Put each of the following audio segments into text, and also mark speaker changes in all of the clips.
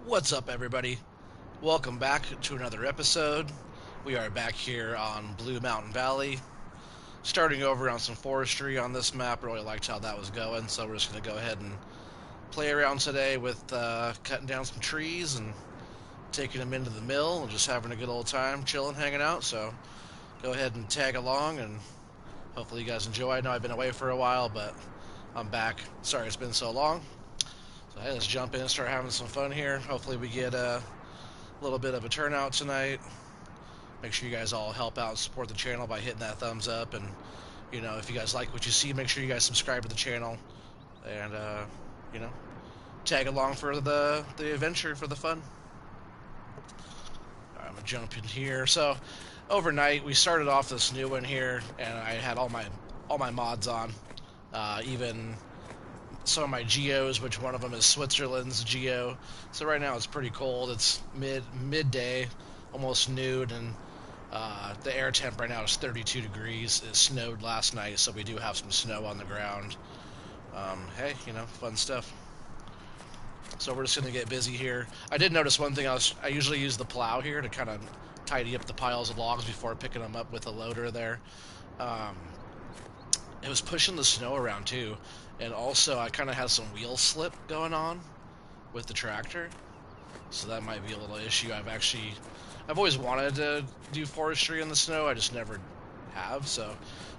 Speaker 1: What's up, everybody? Welcome back to another episode. We are back here on Blue Mountain Valley, starting over on some forestry on this map. Really liked how that was going, so we're just going to go ahead and play around today with cutting down some trees and taking them into the mill and just having a good old time, chilling, hanging out. So go ahead and tag along, and hopefully you guys enjoy. I know I've been away for a while, but I'm back. Sorry it's been so long. So hey, let's jump in and start having some fun here. Hopefully we get a little bit of a turnout tonight. Make sure you guys all help out and support the channel by hitting that thumbs up. And, you know, if you guys like what you see, make sure you guys subscribe to the channel. And, you know, tag along for the adventure, for the fun. All right, I'm going to jump in here. So, overnight, we started off this new one here, and I had all my mods on. Even some of my geos, which one of them is Switzerland's geo. So right now it's pretty cold. It's midday, almost noon, and the air temp right now is 32 degrees. It snowed last night, so we do have some snow on the ground. Hey, you know, fun stuff. So we're just gonna get busy here. I did notice one thing. I usually use the plow here to kind of tidy up the piles of logs before picking them up with a loader there. Um, it was pushing the snow around too, and also I kind of had some wheel slip going on with the tractor, so that might be a little issue. I've always wanted to do forestry in the snow, I just never have. So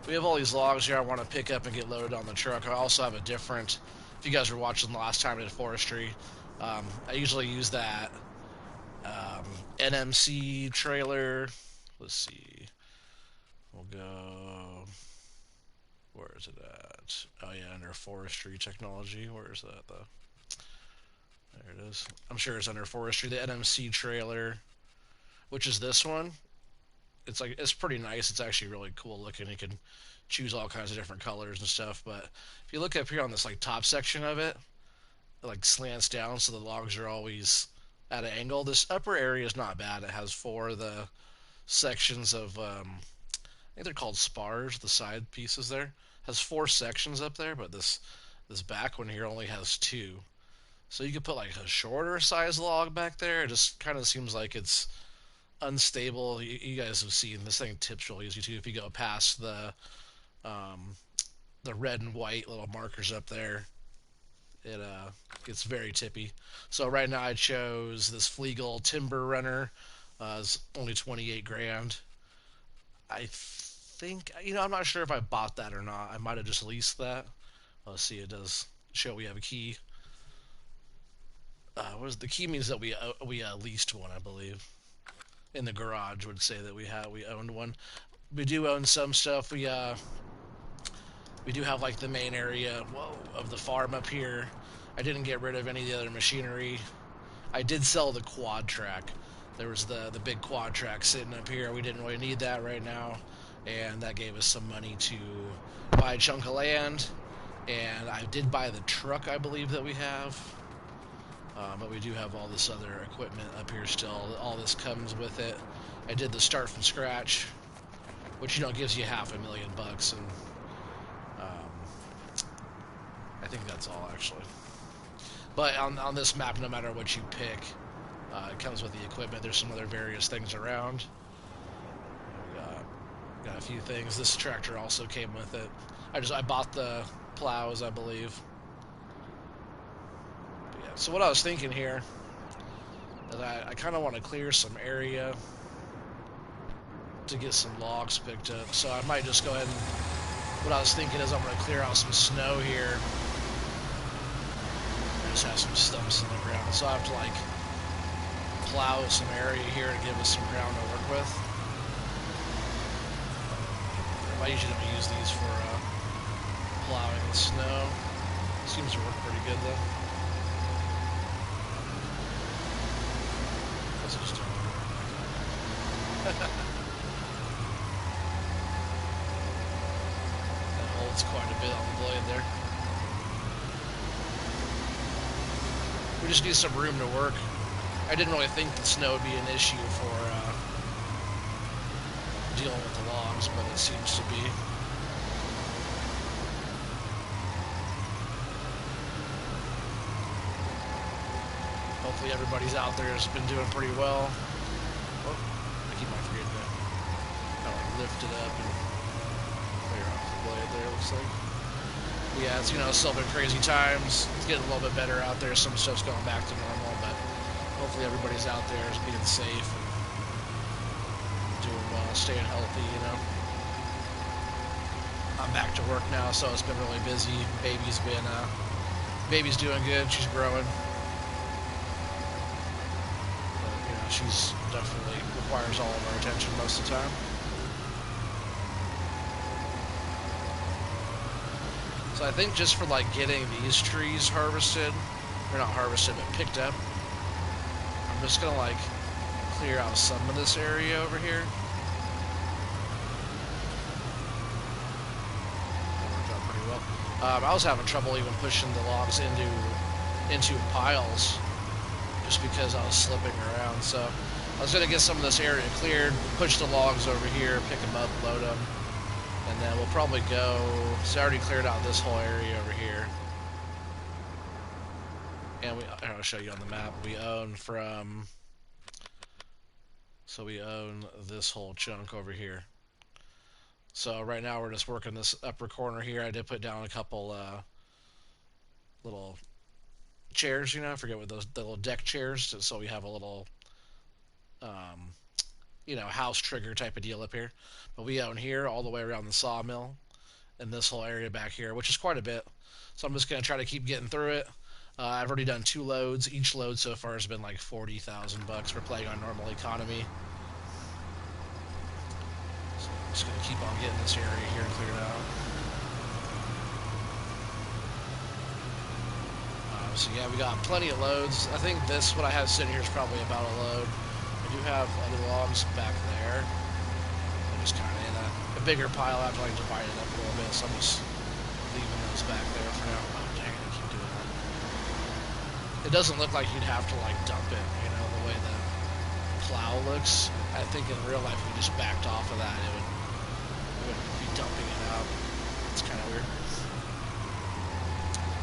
Speaker 1: we have all these logs here I want to pick up and get loaded on the truck. I also have a different, if you guys were watching the last time I did forestry, I usually use that NMC trailer. Let's see, we'll go, where is it at? Oh yeah, under forestry technology. Where is that though? There it is. I'm sure it's under forestry. The NMC trailer, which is this one. It's pretty nice. It's actually really cool looking. You can choose all kinds of different colors and stuff. But if you look up here on this like top section of it, it like slants down so the logs are always at an angle. This upper area is not bad. It has four of the sections of I think they're called spars. The side pieces there has four sections up there, but this back one here only has two. So you could put like a shorter size log back there. It just kind of seems like it's unstable. You guys have seen this thing tips real easy too. If you go past um, the red and white little markers up there, it gets very tippy. So right now I chose this Fleagle Timber Runner. It's only 28 grand. I think, you know, I'm not sure if I bought that or not. I might have just leased that. Let's see, it does show we have a key. What is the key? Means that we leased one, I believe. In the garage would say that we owned one. We do own some stuff. We do have like the main area, of the farm up here. I didn't get rid of any of the other machinery. I did sell the quad track. There was the big quad track sitting up here. We didn't really need that right now, and that gave us some money to buy a chunk of land. And I did buy the truck, I believe, that we have. But we do have all this other equipment up here still. All this comes with it. I did the start from scratch, which, you know, gives you $500,000, and I think that's all actually. But on this map, no matter what you pick, it comes with the equipment. There's some other various things around. Got a few things. This tractor also came with it. I bought the plows, I believe. So what I was thinking here is I kind of want to clear some area to get some logs picked up. So I might just go ahead and, what I was thinking is I'm going to clear out some snow here. I just have some stumps in the ground. So I have to like plow some area here to give us some ground to work with. I usually don't use these for plowing the snow. Seems to work pretty good though. Just it holds quite a bit on the blade there. We just need some room to work. I didn't really think the snow would be an issue for dealing with the logs, but it seems to be. Hopefully everybody's out there has been doing pretty well. Oh, I keep on forgetting to kind of lift it up and clear off the blade there, looks like. But yeah, it's, you know, still been crazy times. It's getting a little bit better out there. Some stuff's going back to normal, but hopefully everybody's out there is being safe and doing well, staying healthy, you know. I'm back to work now, so it's been really busy. Baby's doing good. She's growing. But, you know, she's definitely requires all of our attention most of the time. So I think just for like getting these trees harvested, or not harvested, but picked up, I'm just gonna like clear out some of this area over here. I was having trouble even pushing the logs into piles just because I was slipping around. So I was going to get some of this area cleared, push the logs over here, pick them up, load them, and then we'll probably go. So I already cleared out this whole area over here. And I'll show you on the map. We own this whole chunk over here. So right now we're just working this upper corner here. I did put down a couple little chairs, you know, I forget what the little deck chairs, so we have a little, you know, house trigger type of deal up here. But we own here all the way around the sawmill and this whole area back here, which is quite a bit. So I'm just going to try to keep getting through it. I've already done 2 loads. Each load so far has been like 40,000 bucks. We're playing on normal economy. I'm just going to keep on getting this area here cleared out. So yeah, we got plenty of loads. I think what I have sitting here is probably about a load. I do have other logs back there. I'm just kind of in a bigger pile. I have to like divide it up a little bit, so I'm just leaving those back there for now. Oh dang it, I keep doing that. It doesn't look like you'd have to like dump it, you know, the way the plow looks. I think in real life, if we just backed off of that, it would be dumping it out. It's kind of weird.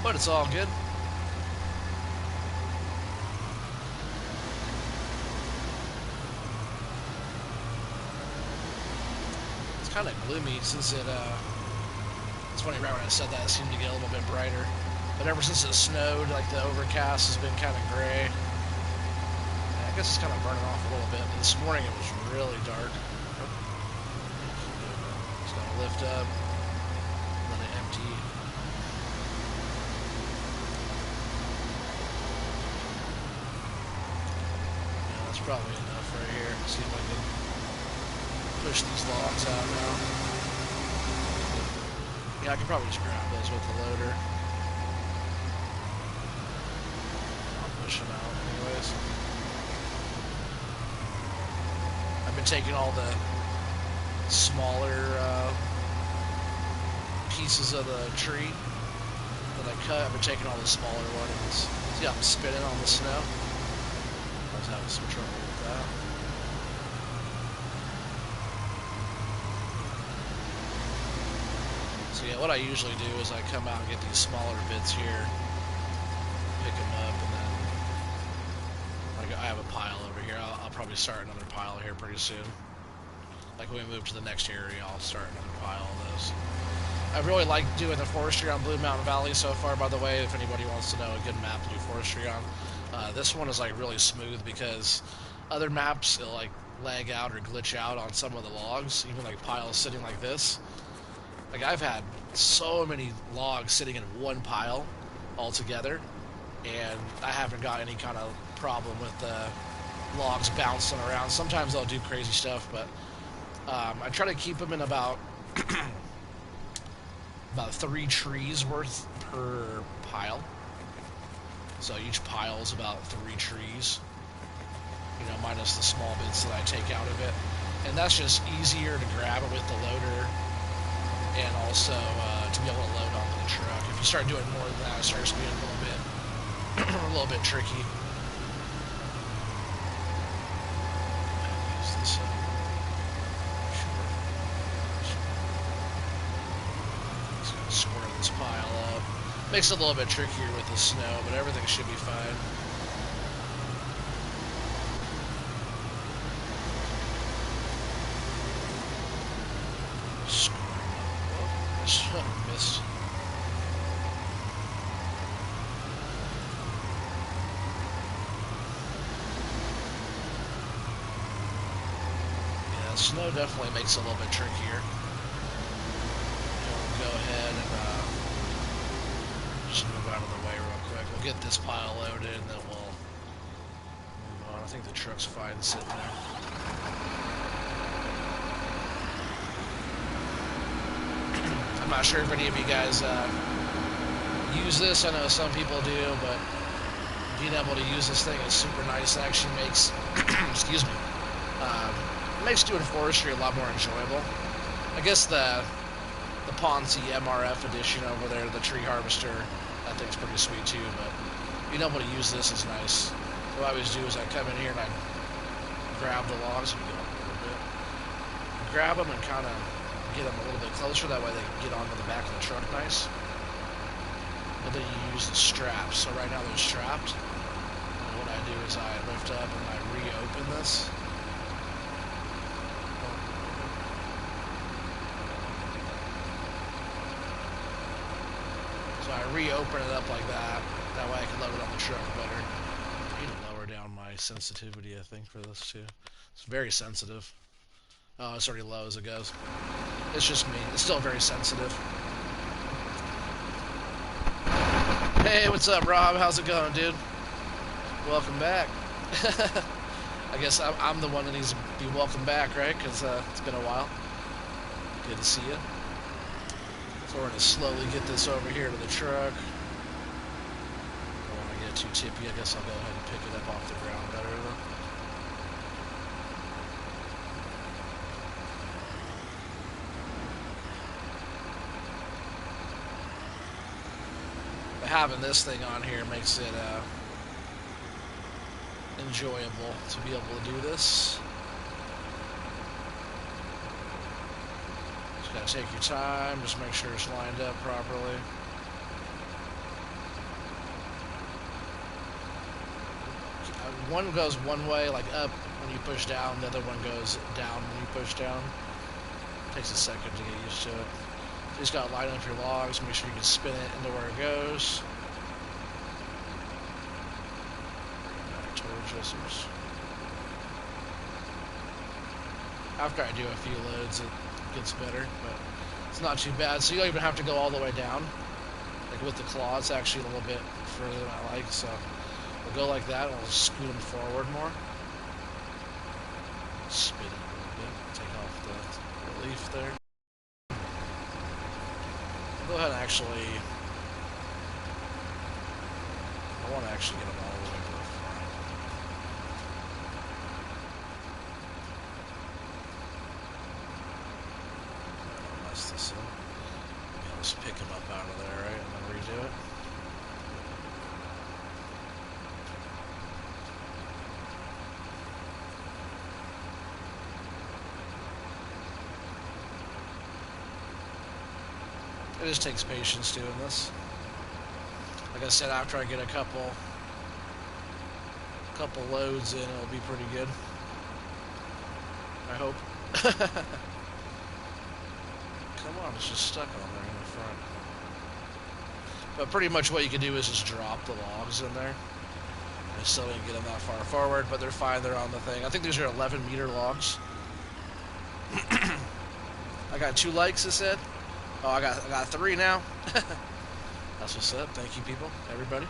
Speaker 1: But it's all good. It's kind of gloomy since it's funny, right when I said that, it seemed to get a little bit brighter. But ever since it snowed, like the overcast has been kind of gray. I guess it's kind of burning off a little bit. But this morning it was really dark. Just gotta lift up, let it empty. Yeah, that's probably enough right here. See if I can push these logs out now. Yeah, I could probably just grab those with the loader. I'll push them out anyways. I've been taking all the smaller pieces of the tree that I cut. I've been taking all the smaller ones. See how I'm spinning on the snow? I was having some trouble with that. So yeah, what I usually do is I come out and get these smaller bits here, pick them up, and then like I have a pile over here. I'll probably start another pile here pretty soon. Like when we move to the next area, I'll start another pile of those. I really like doing the forestry on Blue Mountain Valley so far, by the way, if anybody wants to know a good map to do forestry on. This one is like really smooth because other maps, it'll like lag out or glitch out on some of the logs, even like piles sitting like this. Like I've had so many logs sitting in one pile all together, and I haven't got any kind of problem with the logs bouncing around. Sometimes they'll do crazy stuff, but I try to keep them in about 3 trees worth per pile. So each pile is about 3 trees, you know, minus the small bits that I take out of it. And that's just easier to grab it with the loader, and also to be able to load onto the truck. If you start doing more than that, it starts being a little bit tricky. Use this Just gonna square this pile up. Makes it a little bit trickier with the snow, but everything should be fine. the snow definitely makes it a little bit trickier. We'll go ahead and just move out of the way real quick. We'll get this pile loaded and then we'll move on. I think the truck's fine sitting there. I'm not sure if any of you guys use this. I know some people do, but being able to use this thing is super nice. It actually makes, excuse me, makes doing forestry a lot more enjoyable. I guess the Ponzi MRF edition over there, the tree harvester, that thing's pretty sweet too, but being able to use this is nice. What I always do is I come in here and I grab the logs and go a little bit. Grab them and kind of get them a little bit closer, that way they can get onto the back of the truck nice. And then you use the straps. So right now they're strapped. And what I do is I lift up and I reopen this. So I reopen it up like that. That way I can load it on the truck better. I need to lower down my sensitivity, I think, for this too. It's very sensitive. Oh, it's already low as it goes. It's just me. It's still very sensitive. Hey, what's up, Rob? How's it going, dude? Welcome back. I guess I'm the one that needs to be welcome back, right? Because it's been a while. Good to see you. So we're going to slowly get this over here to the truck. Don't want to get too tippy. I guess I'll go ahead and pick it up off the ground better. But having this thing on here makes it enjoyable to be able to do this. Just gotta take your time, just make sure it's lined up properly. One goes one way, like up when you push down, the other one goes down when you push down. It takes a second to get used to it. You just gotta line up your logs, make sure you can spin it into where it goes. Back towards us. After I do a few loads, it gets better, but it's not too bad. So you don't even have to go all the way down. Like with the claw, it's actually a little bit further than I like, so we'll go like that, and we'll scoot them forward more. Spin it a little bit, take off the relief there. Go ahead and actually, I want to actually get them all the way to the front. I'll mess this up. Maybe I'll just pick them up out of there, right, and then redo it. It just takes patience doing this. Like I said, after I get a couple loads in, it'll be pretty good. I hope. Come on, it's just stuck on there in the front. But pretty much what you can do is just drop the logs in there. I still didn't get them that far forward, but they're fine, they're on the thing. I think these are 11-meter logs. I got 2 likes, it said. Oh, I got 3 now. That's what's up. Thank you, people, everybody.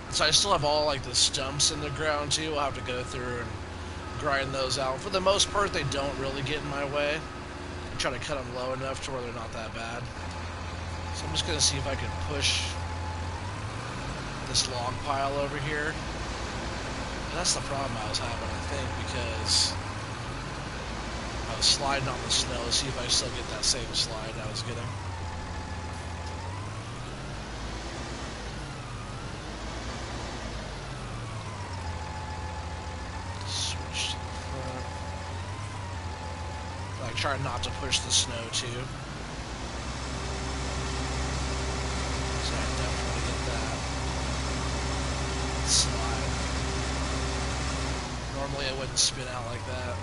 Speaker 1: So I still have all like the stumps in the ground too. I'll have to go through and grind those out. For the most part, they don't really get in my way. I try to cut them low enough to where they're not that bad. So I'm just gonna see if I can push this log pile over here. And that's the problem I was having, I think, because I was sliding on the snow to see if I still get that same slide I was getting. Switch to the front. Like, try not to push the snow too. So I definitely get that slide. Normally it wouldn't spin out like that.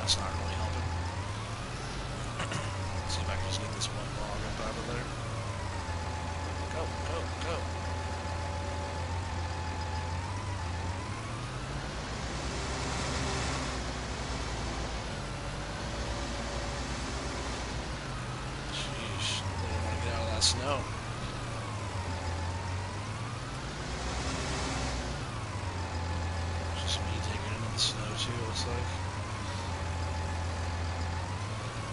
Speaker 1: That's not really helping. See if I can just get this one log up out of there. Go, go, go. Sheesh, they don't want to get out of that snow. Just me taking it in the snow too, it looks like.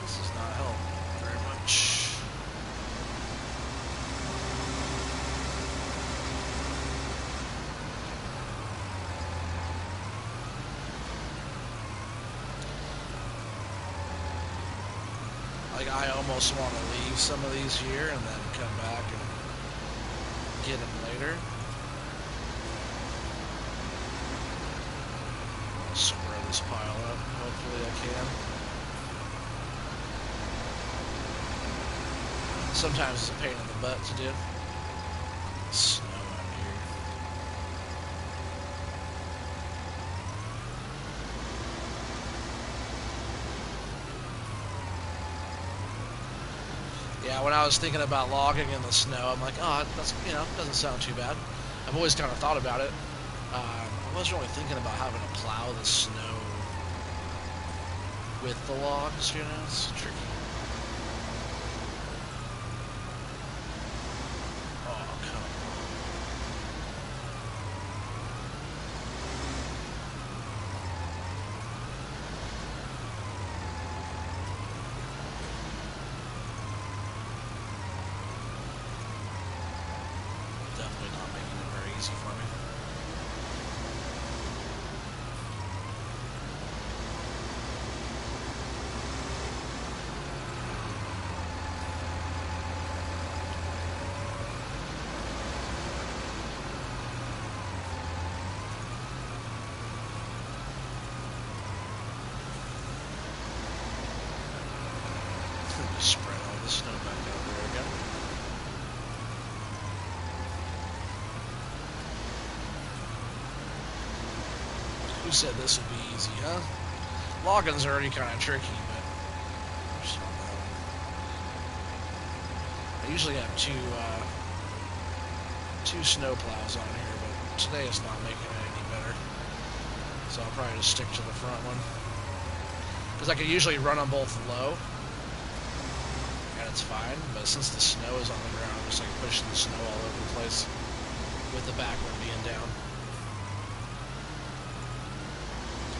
Speaker 1: This does not help very much. Like, I almost want to leave some of these here and then come back and get them later. I'll square this pile up. Hopefully I can. Sometimes it's a pain in the butt to do. Snow out here. Yeah, when I was thinking about logging in the snow, I'm like, oh, that's, you know, doesn't sound too bad. I've always kind of thought about it. I wasn't really thinking about having to plow the snow with the logs, you know, it's tricky. Oh, come on. Definitely not making it very easy for me. Just spread all the snow back out there again. Who said this would be easy, huh? Logging's already kind of tricky, but just on that one. I usually have two snow plows on here, but today it's not making it any better. So I'll probably just stick to the front one. Because I can usually run them both low, and it's fine, but since the snow is on the ground, I'm just like pushing the snow all over the place with the back one being down.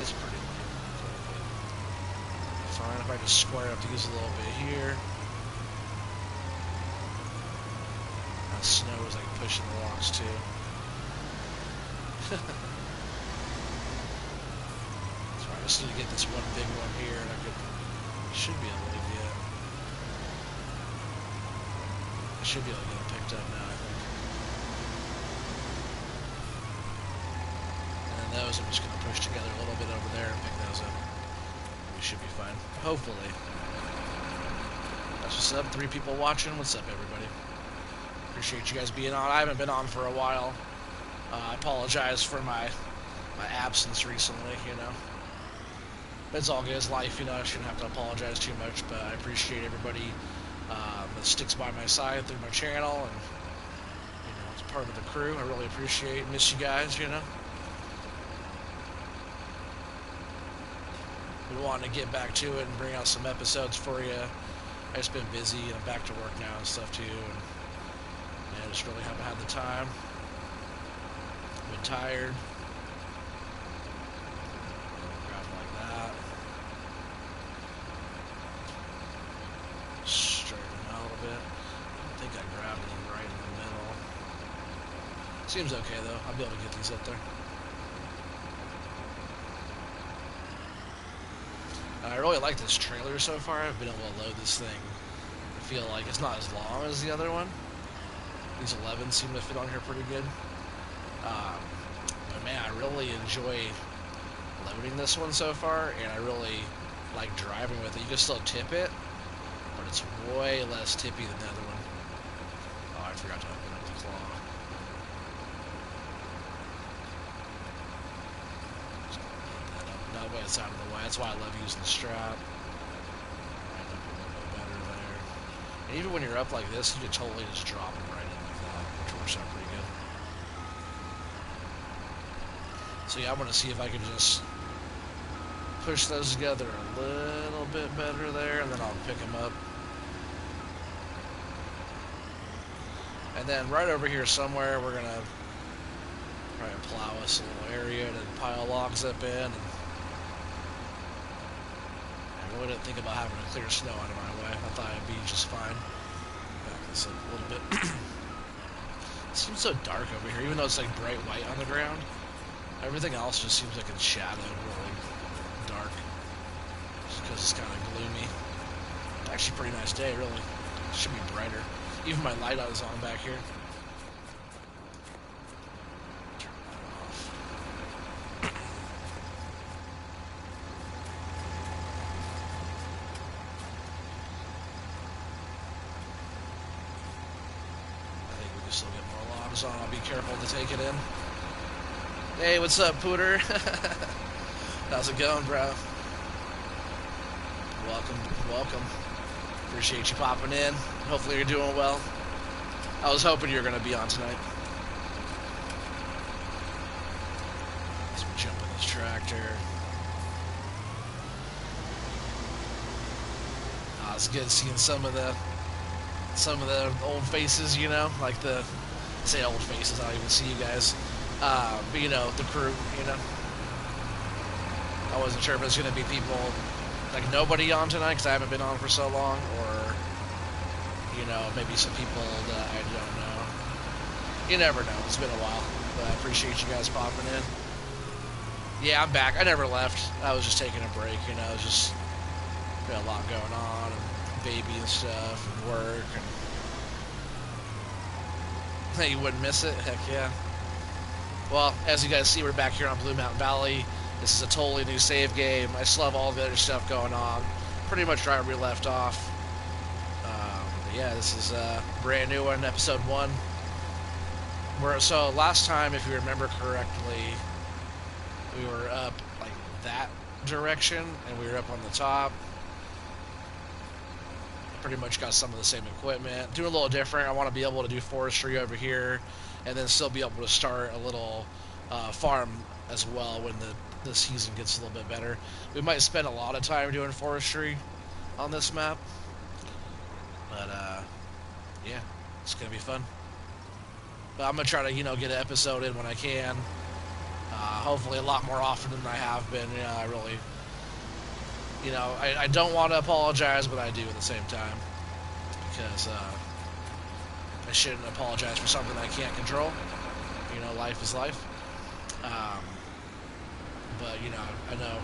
Speaker 1: It's pretty lame. Fine if I just square up these a little bit here. That snow is like pushing the logs too. So I just need to get this one big one here, and I should be able to get. I should be able to get it picked up now, I think. And then those I'm just going to push together a little bit over there and pick those up. We should be fine. Hopefully. That's what's up. 3 people watching. What's up, everybody? Appreciate you guys being on. I haven't been on for a while. I apologize for my absence recently, you know. But it's all good. It's life, you know. I shouldn't have to apologize too much, but I appreciate everybody that sticks by my side through my channel, and, you know, it's part of the crew. I really appreciate, miss you guys, you know. Been wanting to get back to it and bring out some episodes for you. I've just been busy, and I'm back to work now and stuff too, and yeah, I just really haven't had the time. Been tired. Grab it like that. Straighten them out a little bit. I don't think I grabbed them right in the middle. Seems okay though. I'll be able to get these up there. I really like this trailer so far. I've been able to load this thing. I feel like it's not as long as the other one. These 11s seem to fit on here pretty good. But man, I really enjoy loading this one so far, and I really like driving with it. You can still tip it, but it's way less tippy than the other one. Oh, I forgot to open up the claw. That way it's out of the way. That's why I love using the strap. Right up a little bit better there. And even when you're up like this, you can totally just drop them right in like that, which works out pretty good. So yeah, I'm going to see if I can just push those together a little bit better there, and then I'll pick them up. And then right over here somewhere, we're going to probably plow us a little area to pile logs up in. And I really didn't think about having to clear snow out of my way. I thought it'd be just fine. Back this up a little bit. It seems so dark over here, even though it's like bright white on the ground. Everything else just seems like it's shadowed really dark. Just because it's kind of gloomy. Actually, pretty nice day, really. It should be brighter. Even my light is on back here. Turn that off. I think we can still get more logs on. I'll be careful to take it in. Hey, what's up, Pooter? How's it going, bro? Welcome, welcome. Appreciate you popping in. Hopefully you're doing well. I was hoping you were going to be on tonight. Let's jump in this tractor. It's good seeing some of the old faces, you know, like I say old faces. I don't even see you guys. But you know, the crew, you know. I wasn't sure if it was going to be people, like nobody on tonight because I haven't been on for so long, or, you know, maybe some people that I don't know. You never know. It's been a while, but I appreciate you guys popping in. Yeah, I'm back. I never left. I was just taking a break, you know, just got a lot going on, and baby and stuff, and work, and you wouldn't miss it. Heck yeah. Well, as you guys see, we're back here on Blue Mountain Valley. This is a totally new save game. I still have all the other stuff going on. Pretty much right where we left off. Yeah, this is a brand new one, episode 1. So last time, if you remember correctly, we were up like that direction, and we were up on the top. Pretty much got some of the same equipment. Doing a little different. I want to be able to do forestry over here, and then still be able to start a little farm as well when the season gets a little bit better. We might spend a lot of time doing forestry on this map, but yeah, it's gonna be fun. But I'm gonna try to, you know, get an episode in when I can. Hopefully a lot more often than I have been. You know, I really, you know, I don't want to apologize, but I do at the same time, because I shouldn't apologize for something I can't control. You know, life is life. But, you know, I know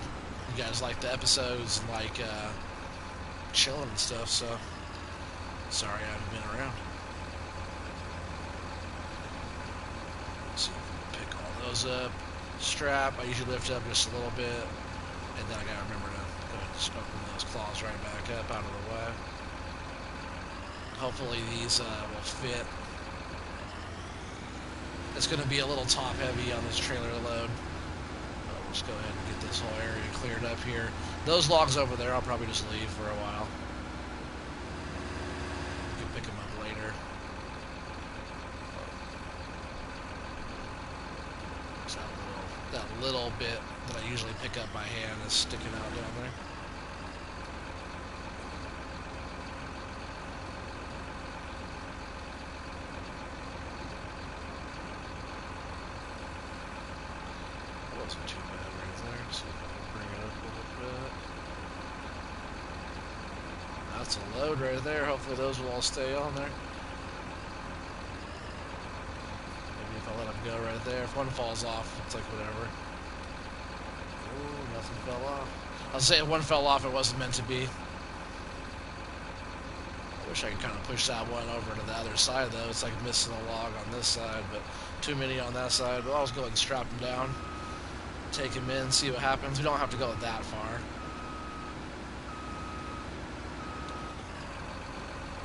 Speaker 1: you guys like the episodes and like chilling and stuff, so sorry I haven't been around. So pick all those up. Strap, I usually lift up just a little bit, and then I gotta remember to go ahead and just open those claws right back up out of the way. Hopefully these will fit. It's gonna be a little top heavy on this trailer load. We'll just go ahead and get this whole area cleared up here. Those logs over there, I'll probably just leave for a while. You can pick them up later. So that little bit that I usually pick up by hand is sticking out down there. Wasn't too bad right there. See if I can bring it up a little bit. That's a load right there. Hopefully those will all stay on there. Maybe if I let them go right there. If one falls off, it's like whatever. Ooh, nothing fell off. I'll say if one fell off, it wasn't meant to be. I wish I could kind of push that one over to the other side, though. It's like missing a log on this side, but too many on that side. But I'll just go ahead and strap them down. Take him in, see what happens. We don't have to go that far.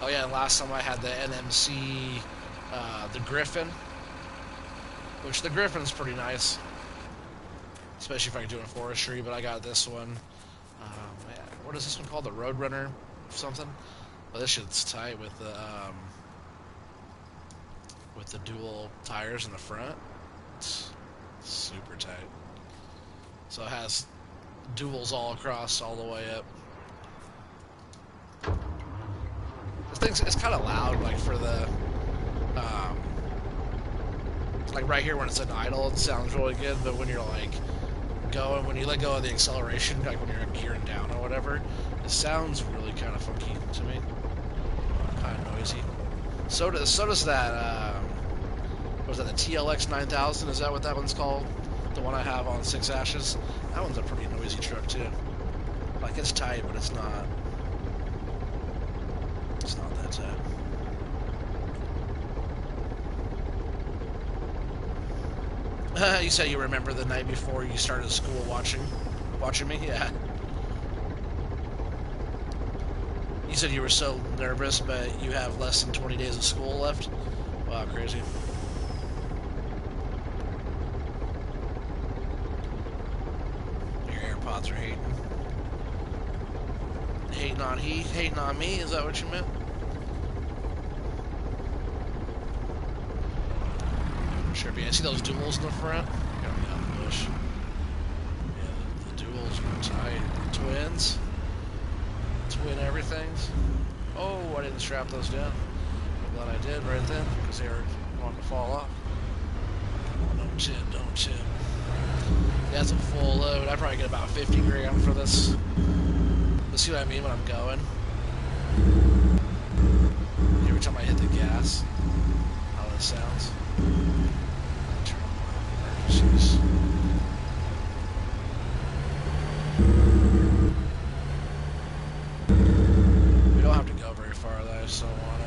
Speaker 1: Oh yeah, and last time I had the NMC, the Griffin, which the Griffin's pretty nice, especially if I'm doing forestry. But I got this one. Man, what is this one called? The Roadrunner, something. Well, this shit's tight with the dual tires in the front. It's super tight. So it has duals all across, all the way up. This thing's it's kind of loud, like for the like right here when it's in idle, it sounds really good. But when you're like going, when you let go of the acceleration, like when you're gearing down or whatever, it sounds really kind of funky to me, kind of noisy. So does that. Was that the TLX 9000? Is that what that one's called? The one I have on 6 Ashes. That one's a pretty noisy truck too. Like it's tight, but it's not. It's not that tight. You said you remember the night before you started school watching me? Yeah. You said you were so nervous, but you have less than 20 days of school left? Wow, crazy. Your AirPods are hating. Hating on me? Is that what you meant? Sure, but yeah, see those duals in the front? Got me out of the bush. Yeah, the duals are tight. The twins. Twin everythings. Oh, I didn't strap those down. I'm glad I did right then, because they were wanting to fall off. Don't chip, don't chip. That's a full load. I probably get about 50 grams for this. But see what I mean when I'm going? Every time I hit the gas, how this sounds. Turn on emergencies. We don't have to go very far though, I just don't want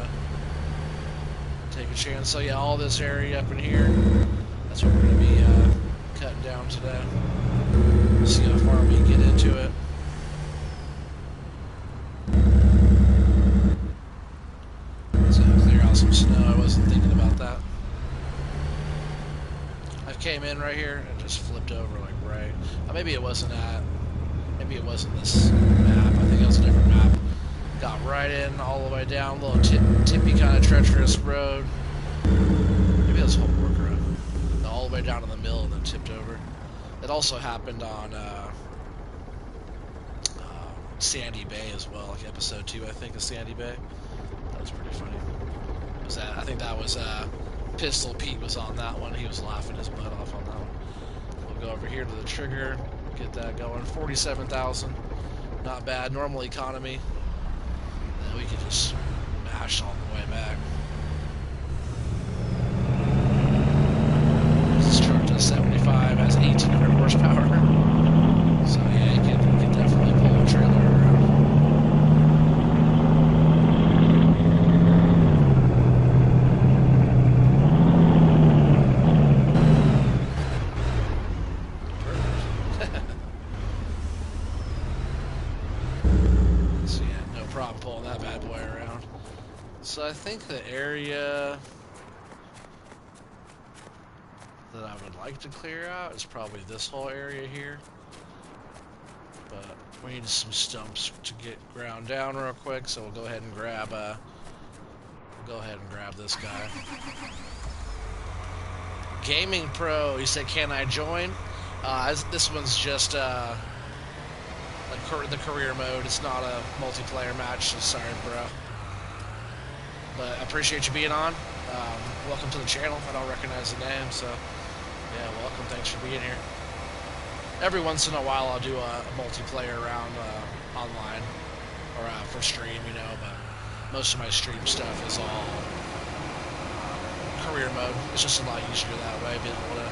Speaker 1: to take a chance. So yeah, all this area up in here, that's what we're going to be cutting down today. See how far we can get into it. So clear out some snow. I wasn't thinking about that. I came in right here and just flipped over like right. Maybe it wasn't this map. I think it was a different map. Got right in all the way down, a little tippy kind of treacherous road. Maybe it was Homework Road. All the way down to the mill and then tipped over. It also happened on Sandy Bay as well, like episode 2, I think, of Sandy Bay. That was pretty funny. I think that was Pistol Pete was on that one. He was laughing his butt off on that one. We'll go over here to the trigger, get that going. 47,000, not bad. Normal economy. Then we could just mash all the way back. This truck does 75, has 1,800 horsepower. So yeah, you can definitely pull a trailer around. So yeah, no problem pulling that bad boy around. So I think the area that I would like to clear out is probably this whole area here. But we need some stumps to get ground down real quick, so we'll go ahead and grab this guy. Gaming Pro, he said, "Can I join?" This one's just like the career mode. It's not a multiplayer match, so sorry, bro. But I appreciate you being on. Welcome to the channel. I don't recognize the name, so yeah, welcome. Thanks for being here. Every once in a while, I'll do a multiplayer round online or for stream, you know. But most of my stream stuff is all career mode. It's just a lot easier that way, being able to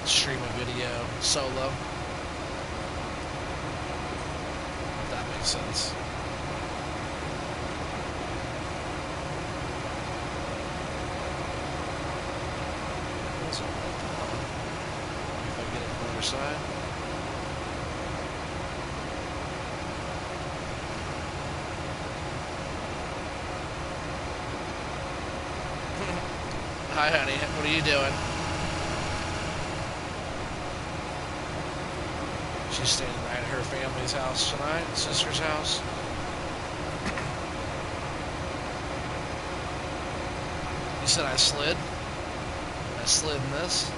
Speaker 1: stream a video solo. If that makes sense. If I get it from the other side. Hi, honey. What are you doing? She's staying at her family's house tonight, sister's house. You said I slid? I slid in this?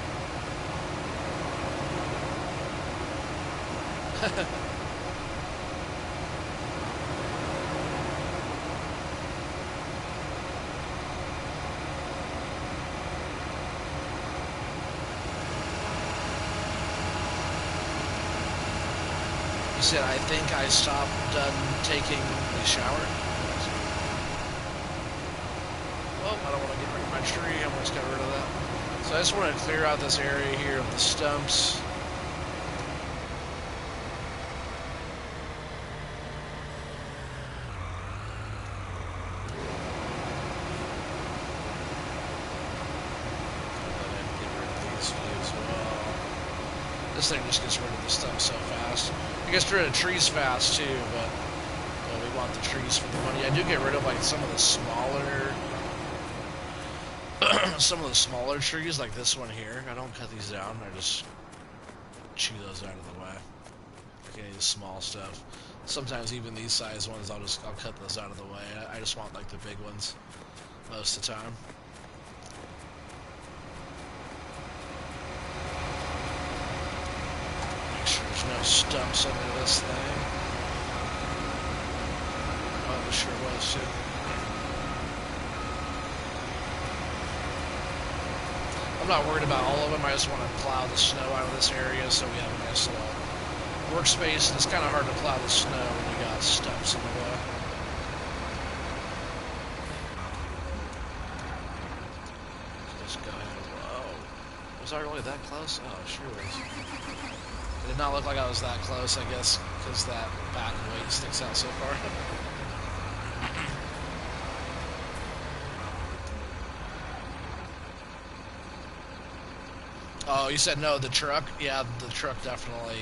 Speaker 1: You said I think I stopped done taking the shower? Well, I don't want to get rid of my tree. I'm just get rid of that. So I just want to clear out this area here of the stumps. This thing just gets rid of the stump so fast. It gets rid of trees fast too, but we want the trees for the money. I do get rid of like some of the smaller trees, like this one here. I don't cut these down. I just chew those out of the way. Like any of the small stuff. Sometimes even these size ones, I'll cut those out of the way. I just want like the big ones most of the time. There's no stumps under this thing. Oh, there sure was too. I'm not worried about all of them. I just want to plow the snow out of this area so we have a nice little workspace. And it's kind of hard to plow the snow when you got stumps in the way. Let's go ahead. Whoa. Was I really that close? Oh, sure was. It did not look like I was that close, I guess, because that back weight sticks out so far. Oh, you said no, the truck? Yeah, the truck definitely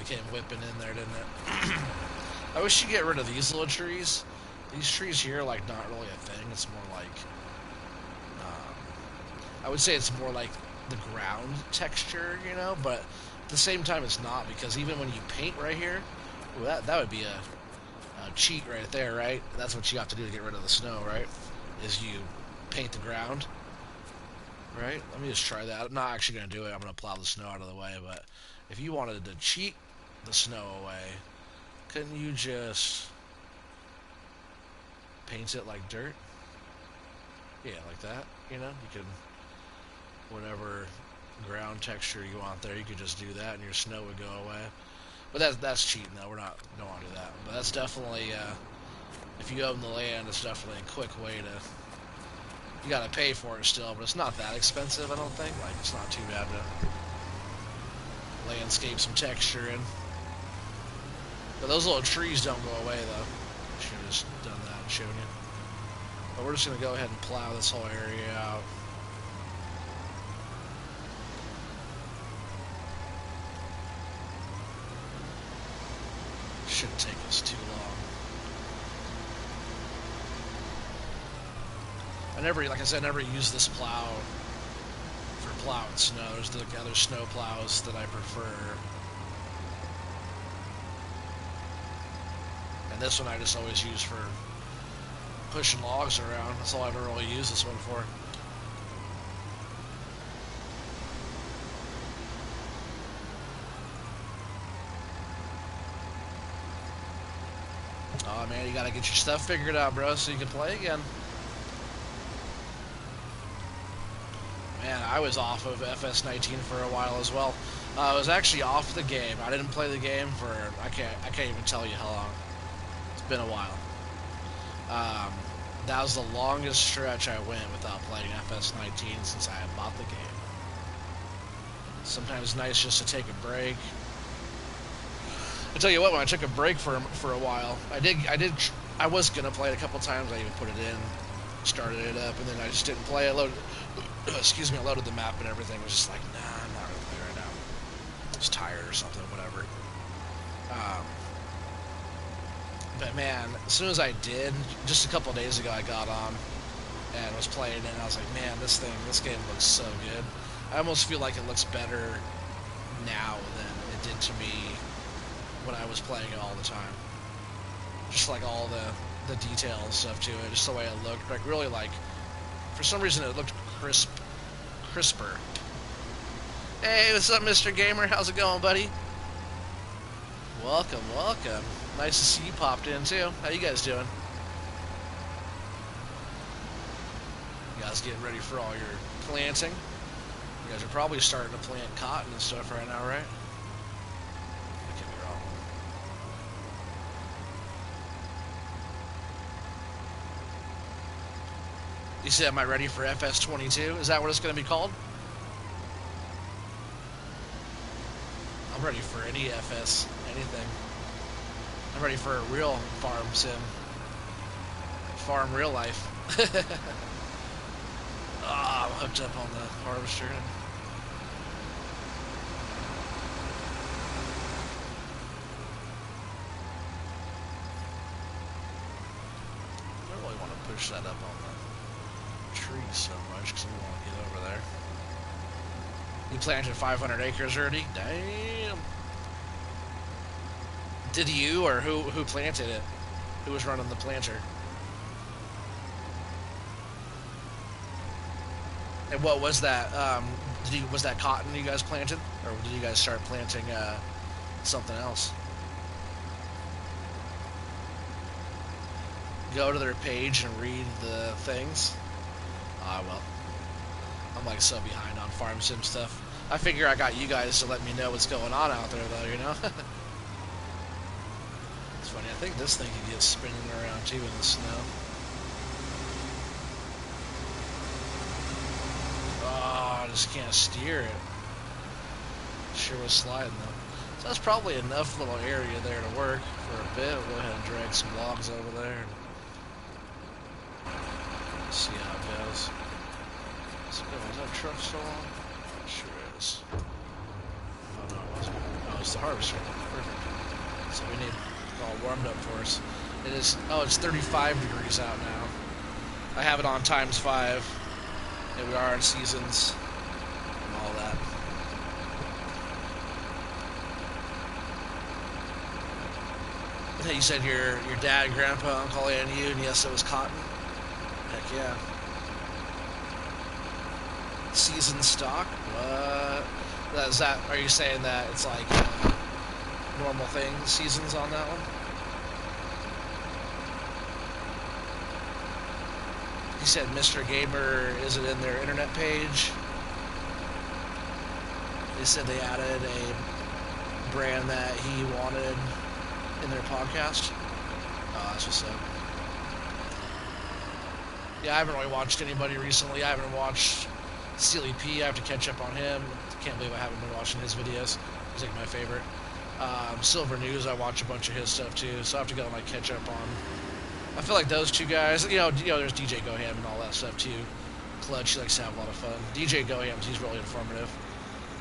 Speaker 1: came whipping in there, didn't it? I wish you'd get rid of these little trees. These trees here are like not really a thing. It's more like, I would say it's more like the ground texture, you know, but at the same time it's not, because even when you paint right here, well, that would be a cheat right there, right? That's what you have to do to get rid of the snow, right? Is you paint the ground, right? Let me just try that. I'm not actually going to do it. I'm going to plow the snow out of the way, but if you wanted to cheat the snow away, couldn't you just paint it like dirt? Yeah, like that, you know? You could, whatever ground texture you want there, you could just do that and your snow would go away. But that's cheating though. Don't want to do that. But that's definitely, if you own the land, it's definitely a quick way to, you gotta pay for it still, but it's not that expensive, I don't think. Like, it's not too bad to landscape some texture in. But those little trees don't go away though. Should have just done that and shown you. But we're just gonna go ahead and plow this whole area out. Shouldn't take us too long. Like I said, I never use this plow for plowing snow. There's the other snow plows that I prefer. And this one I just always use for pushing logs around. That's all I've ever really used this one for. Oh man, you gotta get your stuff figured out, bro, so you can play again. Man, I was off of FS19 for a while as well. I was actually off the game. I didn't play the game for, I can't even tell you how long. It's been a while. That was the longest stretch I went without playing FS19 since I had bought the game. Sometimes it's nice just to take a break. I tell you what, when I took a break for a while, I was gonna play it a couple times. I even put it in, started it up, and then I just didn't play. I loaded the map and everything. I was just like, nah, I'm not gonna play right now. I was tired or something, whatever. But man, as soon as I did, just a couple days ago, I got on and was playing it, and I was like, man, this game looks so good. I almost feel like it looks better now than it did to me when I was playing it all the time. Just like all the detail and stuff to it, just the way it looked, like really like For some reason, it looked crisper. Hey, what's up, Mr. Gamer? How's it going, buddy? Welcome, welcome. Nice to see you popped in, too. How you guys doing? You guys getting ready for all your planting? You guys are probably starting to plant cotton and stuff right now, right? I could be wrong. You said, am I ready for FS22? Is that what it's going to be called? I'm ready for any FS, anything. I'm ready for a real farm sim. Farm real life. I'm hooked up on the harvester. I don't really want to push that up on the tree so much because we want to get over there. You planted 500 acres already? Damn. Did you, or who planted it? Who was running the planter? And what was that? Was that cotton you guys planted, or did you guys start planting something else? Go to their page and read the things. Well, I'm like so behind on farm sim stuff. I figure I got you guys to let me know what's going on out there, though. You know. It's funny. I think this thing can get spinning around too in the snow. I just can't steer it. Sure was sliding though. So that's probably enough little area there to work for a bit. We'll go ahead and drag some logs over there and see how it goes. Is that truck still on? It sure is. Oh no, it wasn't. Oh, it's the harvester. Perfect. So we need it all warmed up for us. It is. Oh, it's 35 degrees out now. I have it on ×5. And we are in seasons and all that. Hey, you said your dad, grandpa, uncle, and you, and yes, it was cotton. Heck yeah. Season stock? What? Is that? Are you saying that it's like normal thing? Seasons on that one? He said Mr. Gamer, is it in their internet page? They said they added a brand that he wanted in their podcast. Oh, that's what's up. Yeah, I haven't really watched anybody recently. I haven't watched Steely P. I have to catch up on him. Can't believe I haven't been watching his videos. He's like my favorite. Silver News, I watch a bunch of his stuff too, so I have to go and like catch up on. I feel like those two guys, you know, there's DJ Goham and all that stuff too. Clutch, he likes to have a lot of fun. DJ Goham, he's really informative.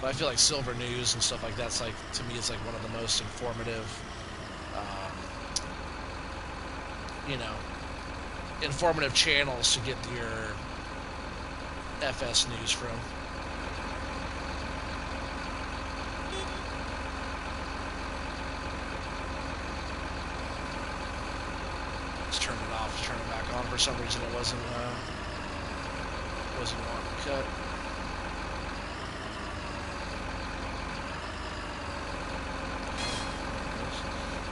Speaker 1: But I feel like Silver News and stuff like that's like, to me, it's like one of the most informative, informative channels to get your FS news from. Turn it off, turn it back on. For some reason, it wasn't wanting to cut.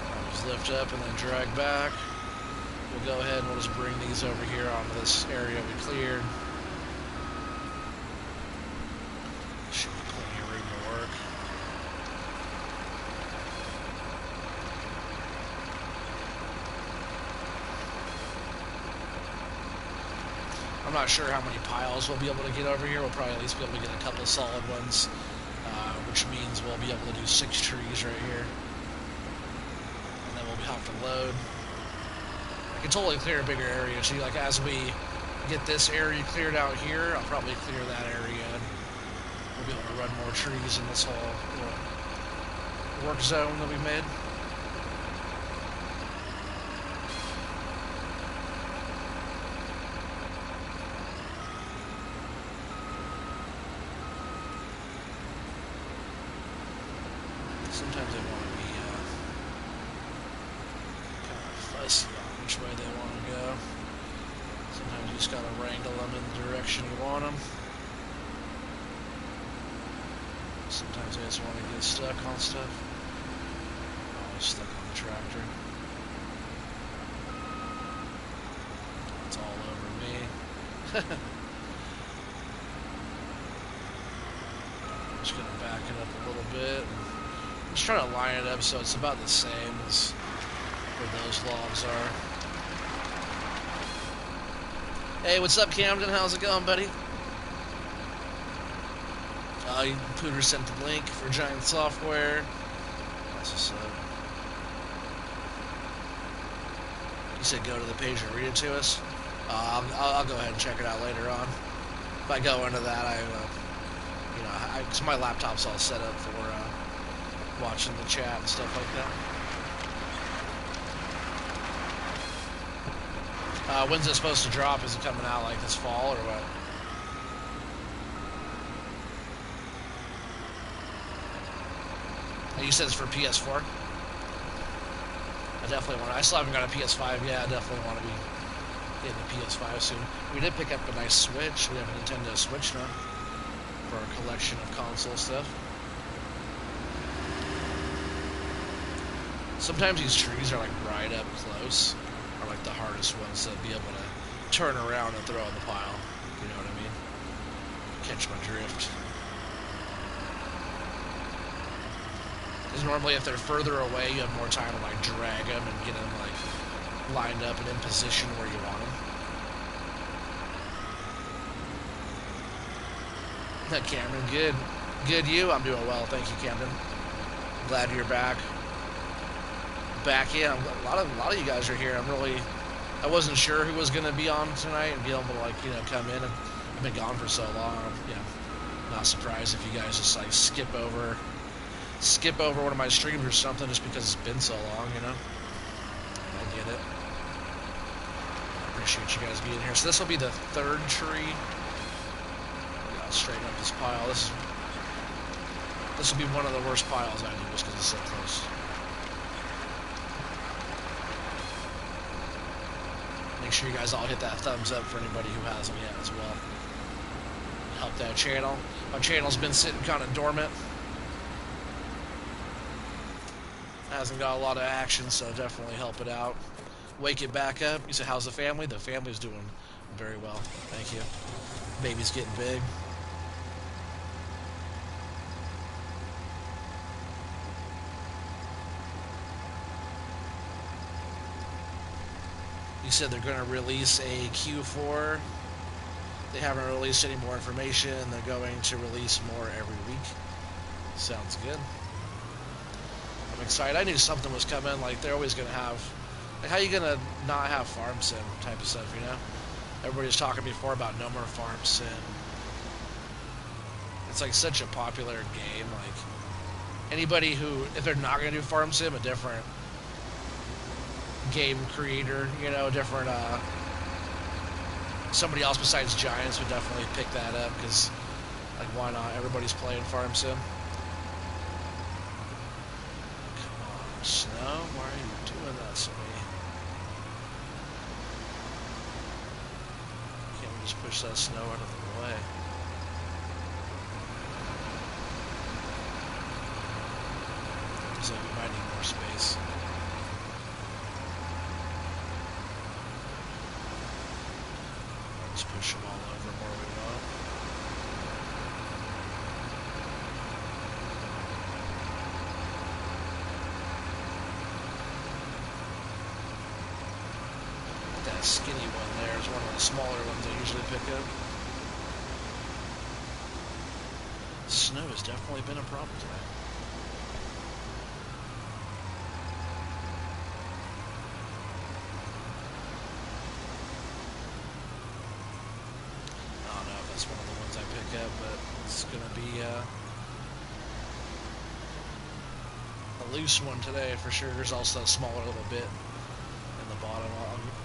Speaker 1: I'll just lift up and then drag back. We'll go ahead and we'll just bring these over here onto this area we cleared. Should be plenty of room to work. I'm not sure how many piles we'll be able to get over here. We'll probably at least be able to get a couple solid ones, which means we'll be able to do 6 trees right here. And then we'll have to load. I can totally clear a bigger area. So like as we get this area cleared out here, I'll probably clear that area. We'll be able to run more trees in this whole little work zone that we made. Sometimes they want to be kind of fussy on which way they want to go. Sometimes you just gotta wrangle them in the direction you want them. Sometimes I just want to get stuck on stuff. Oh, I'm stuck on the tractor. It's all over me. I'm just gonna back it up a little bit. I'm just trying to line it up so it's about the same as where those logs are. Hey, what's up, Camden? How's it going, buddy? Pooter sent the link for Giant Software. That's what's up. You said go to the page and read it to us. I'll go ahead and check it out later on. If I go into that, because my laptop's all set up for watching the chat and stuff like that. When's it supposed to drop? Is it coming out like this fall or what? You said it's for PS4? I definitely want to. I still haven't got a PS5 yet. I definitely want to be getting a PS5 soon. We did pick up a nice Switch. We have a Nintendo Switch now for our collection of console stuff. Sometimes these trees are like right up close, are like the hardest ones to be able to turn around and throw in the pile. You know what I mean? Catch my drift. Because normally if they're further away, you have more time to like drag them and get them like lined up and in position where you want them. Cameron, good. Good you? I'm doing well, thank you, Camden. Glad you're back. Back in. A lot of you guys are here. I wasn't sure who was going to be on tonight and be able to like, come in. I've been gone for so long. Not surprised if you guys just like skip over one of my streams or something just because it's been so long, I get it. I appreciate you guys being here. So this will be the third tree. We gotta straighten up this pile. This will be one of the worst piles I do just because it's so close. Make sure you guys all hit that thumbs up for anybody who hasn't yet as well. Help that channel. My channel's been sitting kind of dormant. Hasn't got a lot of action, so definitely help it out. Wake it back up. You said, how's the family? The family's doing very well. Thank you. Baby's getting big. You said they're going to release a Q4. They haven't released any more information. They're going to release more every week. Sounds good. I'm excited. I knew something was coming. Like, they're always going to have... Like, how are you going to not have farm sim type of stuff, Everybody was talking before about no more farm sim. It's, like, such a popular game. Like, anybody who... If they're not going to do farm sim, a different game creator, different, somebody else besides Giants would definitely pick that up, because, like, why not? Everybody's playing farm sim. Snow? Why are you doing that to me? Can't we just push that snow out of the way? So we might need more space. Let's push them all over where we want. That skinny one there is one of the smaller ones I usually pick up. Snow has definitely been a problem today. I don't know if that's one of the ones I pick up, but it's going to be a loose one today for sure. There's also a smaller little bit in the bottom.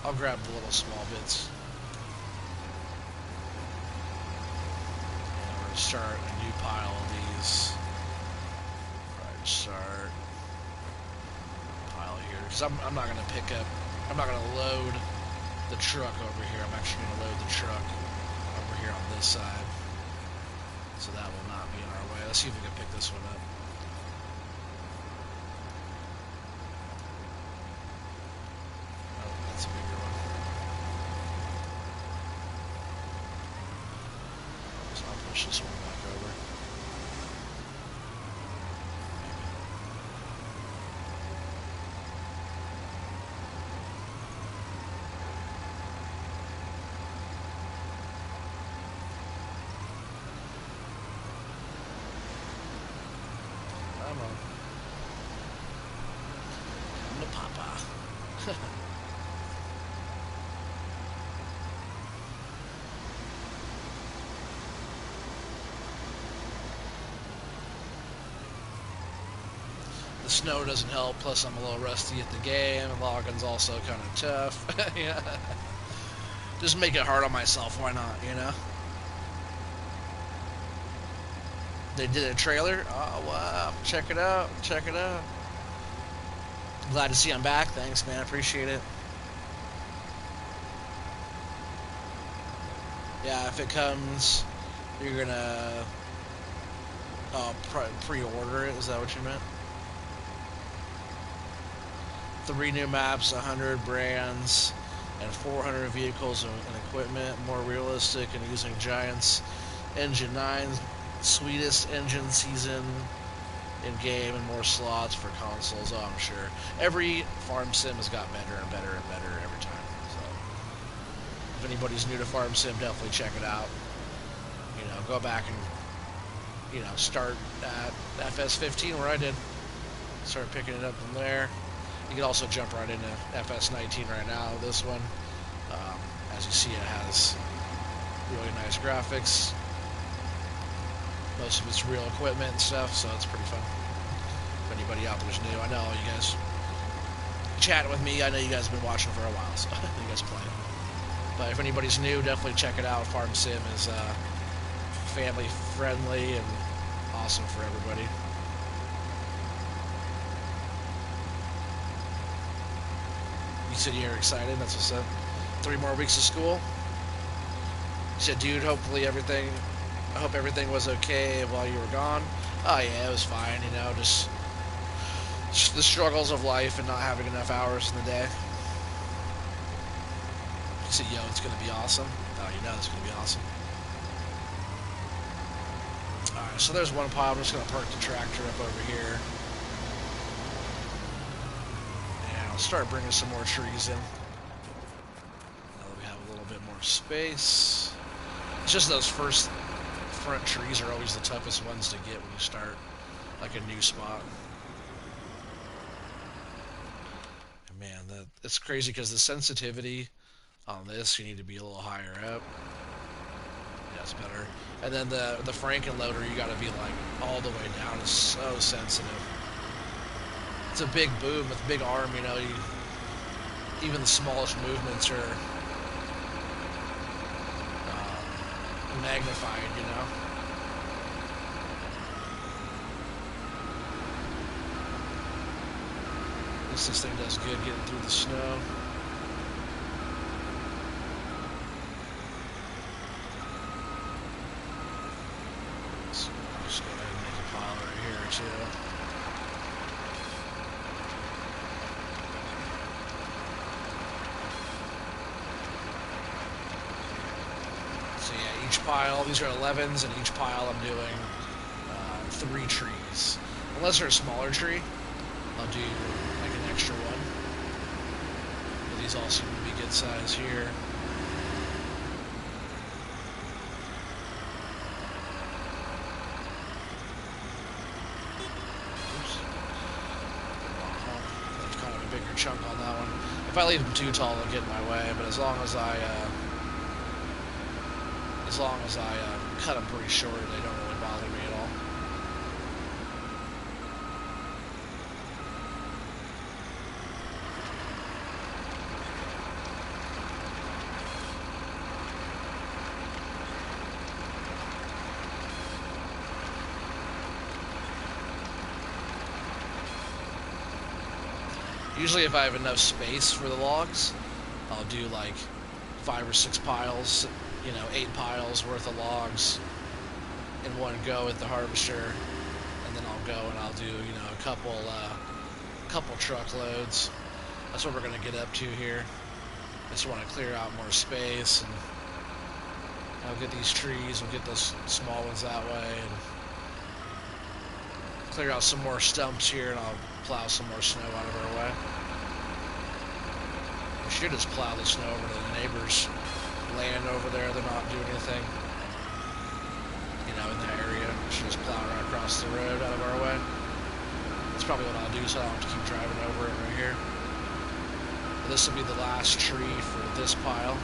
Speaker 1: I'll grab the little small bits. And we're going to start a new pile of these. Right, start pile here. Because I'm not going to pick up, I'm not going to load the truck over here. I'm actually going to load the truck over here on this side. So that will not be in our way. Let's see if we can pick this one up. Oh, that's a bigger one. So I'll push this one back over. Come on. Come to Papa. The snow doesn't help, plus I'm a little rusty at the game, and logging's also kind of tough. Yeah. Just make it hard on myself, why not, you know? They did a trailer? Oh, wow. Check it out. Check it out. Glad to see I'm back. Thanks, man. I appreciate it. Yeah, if it comes, you're going to pre-order it. Is that what you meant? 3 new maps, 100 brands, and 400 vehicles and equipment. More realistic and using Giants Engine 9. Sweetest engine season in game and more slots for consoles. Oh, I'm sure every farm sim has got better and better and better every time. So if anybody's new to farm sim, definitely check it out. You know, go back and, you know, start at FS19 where I did. Start picking it up from there. You can also jump right into FS19 right now. This one, as you see, it has really nice graphics. Most of it's real equipment and stuff, so it's pretty fun. If anybody out there's new, I know you guys chatting with me. I know you guys have been watching for a while, so you guys play it. But if anybody's new, definitely check it out. Farm Sim is family friendly and awesome for everybody. You said you're excited. That's what's up. 3 more weeks of school. You said, dude, I hope everything was okay while you were gone. Oh yeah, it was fine, you know, just the struggles of life and not having enough hours in the day. You said, yo, it's gonna be awesome. Oh, you know it's gonna be awesome. Alright, so there's one pile. I'm just gonna park the tractor up over here. And I'll start bringing some more trees in. Now that we have a little bit more space. It's just those front trees are always the toughest ones to get when you start like a new spot. And man, it's crazy because the sensitivity on this, you need to be a little higher up. Yeah, it's better. And then the Franken loader, you got to be like all the way down. It's so sensitive. It's a big boom with a big arm, you know. Even the smallest movements are magnified, you know. This thing does good getting through the snow. So I'll just go ahead and make a pile right here too. So yeah, each pile, these are 11s, and each pile I'm doing 3 trees. Unless they're a smaller tree, I'll do like an extra one. But these all seem to be good size here. Oops. Left kind of a bigger chunk on that one. If I leave them too tall, they'll get in my way. But as long as I cut them pretty short, they don't really bother me at all. Usually if I have enough space for the logs, I'll do like 5 or 6 piles, 8 piles worth of logs in one go with the harvester, and then I'll go and I'll do a couple truckloads. That's what we're gonna get up to here. I just want to clear out more space, and I'll get these trees. We'll get those small ones that way, and clear out some more stumps here, and I'll plow some more snow out of our way. We should just plow the snow over to the neighbors' land over there. They're not doing anything, in that area. We should just plow right across the road out of our way. That's probably what I'll do, so I don't have to keep driving over it right here. But this will be the last tree for this pile.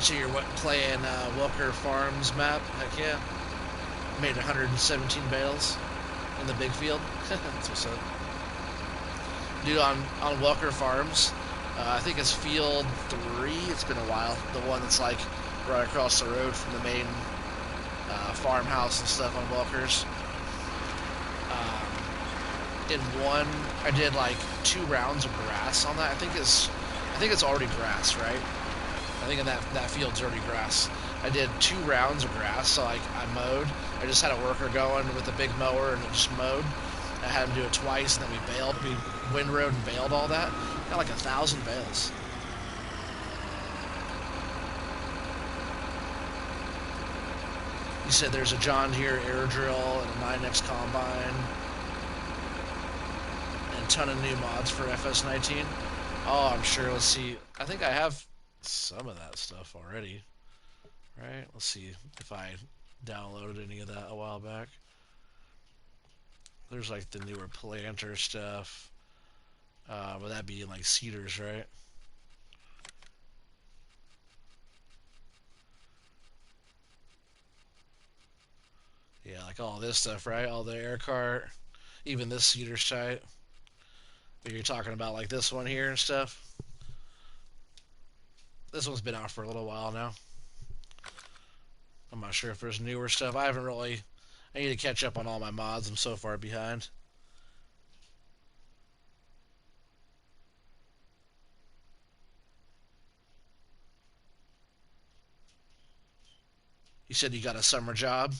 Speaker 1: So you're playing Welker Farms map? Heck yeah. Made 117 bales in the big field. That's what's up. Dude, on Welker Farms, I think it's field 3. It's been a while. The one that's like right across the road from the main farmhouse and stuff on Welker's. In one, I did like 2 rounds of grass on that. I think it's already grass, right? I think in that field's already grass. I did 2 rounds of grass, so like I mowed. I just had a worker going with a big mower and it just mowed. I had him do it twice, and then we baled. We windrowed and baled all that. Got like 1,000 bales. He said there's a John Deere air drill and a 9X combine and a ton of new mods for FS19. Oh, I'm sure. Let's see. I think I have some of that stuff already, right? Let's see if I downloaded any of that a while back. There's like the newer planter stuff. Would that be in like seeders, right? Yeah, like all this stuff, right? All the air cart, even this seeder's type. But you're talking about like this one here and stuff. This one's been out for a little while now. I'm not sure if there's newer stuff. I need to catch up on all my mods. I'm so far behind. You said you got a summer job.